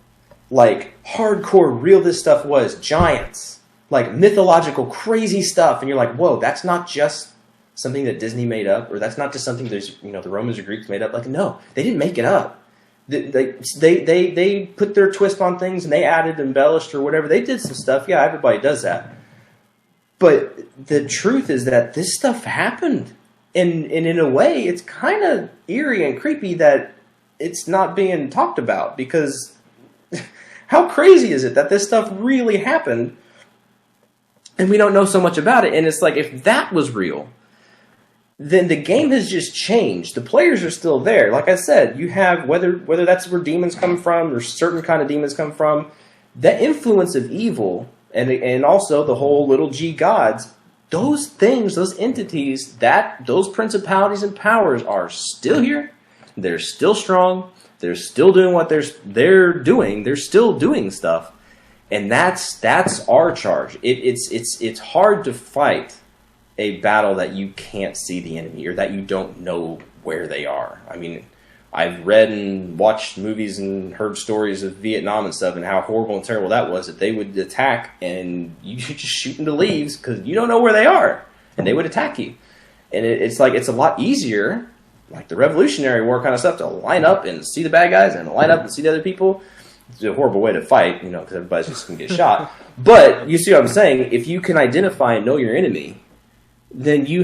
hardcore real this stuff was, giants, mythological crazy stuff, and you're like, whoa, that's not just something that Disney made up, or that's not just something there's the Romans or Greeks made up. No, they didn't make it up. They put their twist on things, and they added, embellished, or whatever. They did some stuff. Yeah, everybody does that. But the truth is that this stuff happened. And in a way, it's kind of eerie and creepy that it's not being talked about. Because how crazy is it that this stuff really happened and we don't know so much about it? And it's if that was real, then the game has just changed. The players are still there. Like I said, you have, whether that's where demons come from or certain kind of demons come from, that influence of evil, and also the whole little g gods, those things, those entities, those principalities and powers are still here. They're still strong. They're still doing what they're doing. They're still doing stuff. And that's our charge. It's hard to fight a battle that you can't see the enemy, or that you don't know where they are. I mean, I've read and watched movies and heard stories of Vietnam and stuff, and how horrible and terrible that was, that they would attack and you just shoot into leaves because you don't know where they are, and they would attack you. And it's a lot easier, like the Revolutionary War kind of stuff, to line up and see the bad guys and line up and see the other people. It's a horrible way to fight, because everybody's just going to get shot. But you see what I'm saying? If you can identify and know your enemy, then you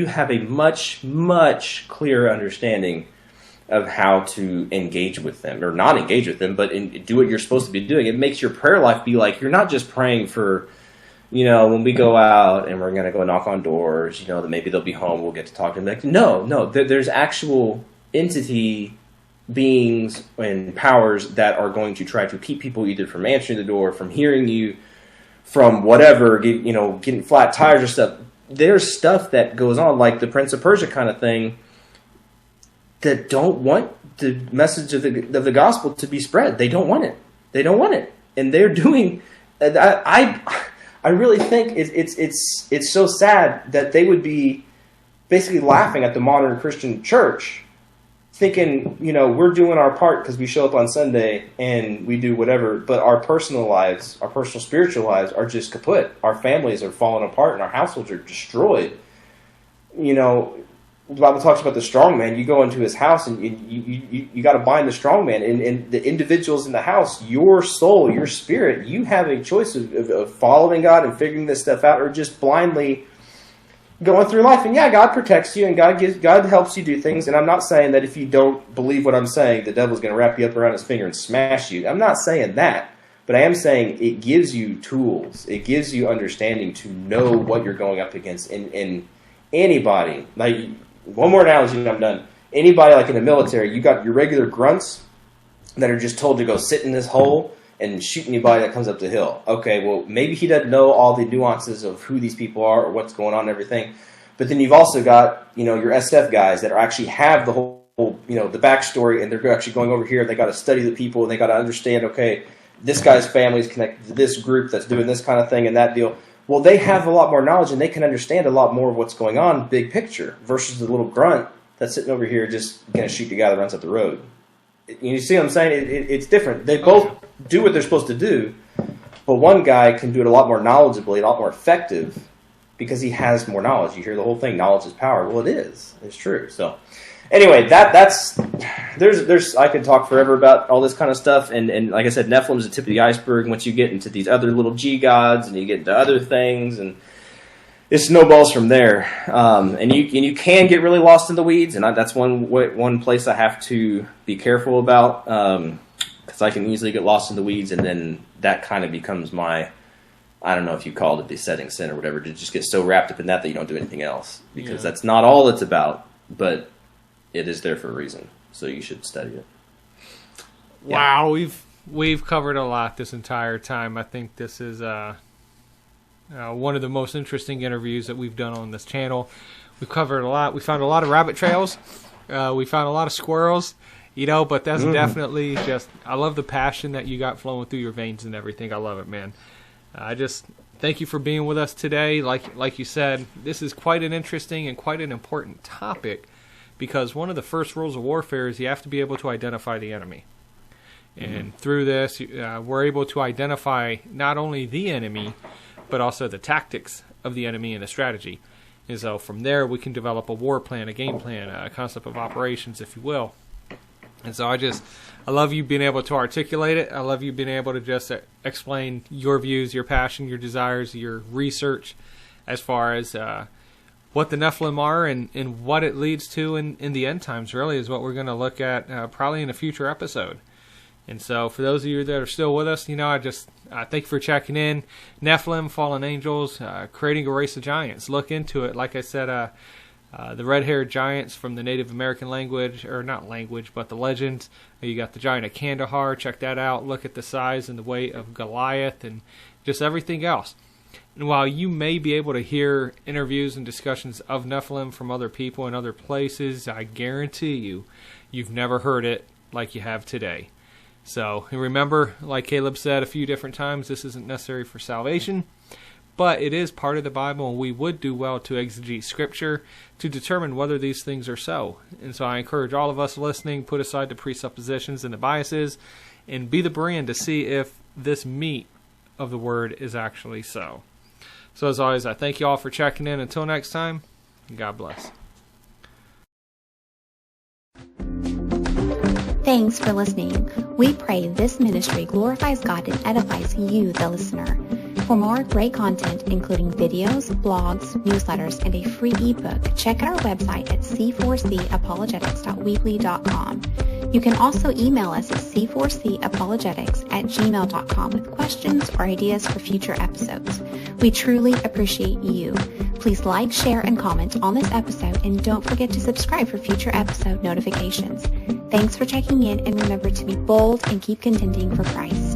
have a much, much clearer understanding of how to engage with them, or not engage with them, but do what you're supposed to be doing. It makes your prayer life be you're not just praying for, when we go out and we're going to go knock on doors, that maybe they'll be home, we'll get to talk to them. Like, no, there's actual entity beings and powers that are going to try to keep people either from answering the door, from hearing you, from whatever, getting flat tires or stuff. There's stuff that goes on, like the Prince of Persia kind of thing, that don't want the message of the gospel to be spread. They don't want it. They don't want it, and they're doing. I really think it's so sad that they would be basically laughing at the modern Christian church, thinking, we're doing our part because we show up on Sunday and we do whatever, but our personal lives, our personal spiritual lives are just kaput. Our families are falling apart and our households are destroyed. The Bible talks about the strong man. You go into his house and you got to bind the strong man. And the individuals in the house, your soul, your spirit, you have a choice of following God and figuring this stuff out, or just blindly going through life. And yeah, God protects you and God helps you do things. And I'm not saying that if you don't believe what I'm saying, the devil's going to wrap you up around his finger and smash you. I'm not saying that. But I am saying it gives you tools. It gives you understanding to know what you're going up against. And anybody, like, one more analogy and I'm done. Anybody like in the military, you got your regular grunts that are just told to go sit in this hole and shoot anybody that comes up the hill. Okay, well, maybe he doesn't know all the nuances of who these people are or what's going on and everything. But then you've also got, your SF guys that are actually have the whole, the backstory, and they're actually going over here and they got to study the people and they got to understand, okay, this guy's family is connected to this group that's doing this kind of thing and that deal. Well, they have a lot more knowledge and they can understand a lot more of what's going on, big picture, versus the little grunt that's sitting over here just going to shoot the guy that runs up the road. You see what I'm saying? It's different. They both do what they're supposed to do, but one guy can do it a lot more knowledgeably, a lot more effective, because he has more knowledge. You hear the whole thing, knowledge is power. Well, it is. It's true. So anyway, that's I could talk forever about all this kind of stuff, and like I said, Nephilim is the tip of the iceberg. Once you get into these other little G gods, and you get into other things, and it snowballs from there. And you can get really lost in the weeds, and that's one place I have to be careful about, because I can easily get lost in the weeds, and then that kind of becomes my, I don't know if you called it besetting sin or whatever, to just get so wrapped up in that you don't do anything else, because that's not all it's about, but it is there for a reason, so you should study it. Yeah. Wow, we've covered a lot this entire time. I think this is one of the most interesting interviews that we've done on this channel. We've covered a lot. We found a lot of rabbit trails. We found a lot of squirrels, but that's definitely just, I love the passion that you got flowing through your veins and everything. I love it, man. I just thank you for being with us today. Like you said, this is quite an interesting and quite an important topic, because one of the first rules of warfare is you have to be able to identify the enemy. And through this, we're able to identify not only the enemy, but also the tactics of the enemy and the strategy. And so from there, we can develop a war plan, a game plan, a concept of operations, if you will. And so I love you being able to articulate it. I love you being able to just explain your views, your passion, your desires, your research as far as what the Nephilim are and what it leads to in the end times, really, is what we're going to look at probably in a future episode. And so for those of you that are still with us, I just thank you for checking in. Nephilim, fallen angels, creating a race of giants. Look into it. Like I said, the red-haired giants from the Native American language, or not language, but the legends. You got the giant of Kandahar. Check that out. Look at the size and the weight of Goliath and just everything else. And while you may be able to hear interviews and discussions of Nephilim from other people in other places, I guarantee you've never heard it like you have today. So, and remember, like Caleb said a few different times, this isn't necessary for salvation, but it is part of the Bible, and we would do well to exegete Scripture to determine whether these things are so. And so I encourage all of us listening, put aside the presuppositions and the biases, and be the brand to see if this meat of the Word is actually so. So as always, I thank you all for checking in. Until next time, God bless. Thanks for listening. We pray this ministry glorifies God and edifies you, the listener. For more great content, including videos, blogs, newsletters, and a free ebook, check out our website at c4capologetics.weebly.com. You can also email us at c4capologetics@gmail.com with questions or ideas for future episodes. We truly appreciate you. Please like, share, and comment on this episode, and don't forget to subscribe for future episode notifications. Thanks for checking in, and remember to be bold and keep contending for Christ.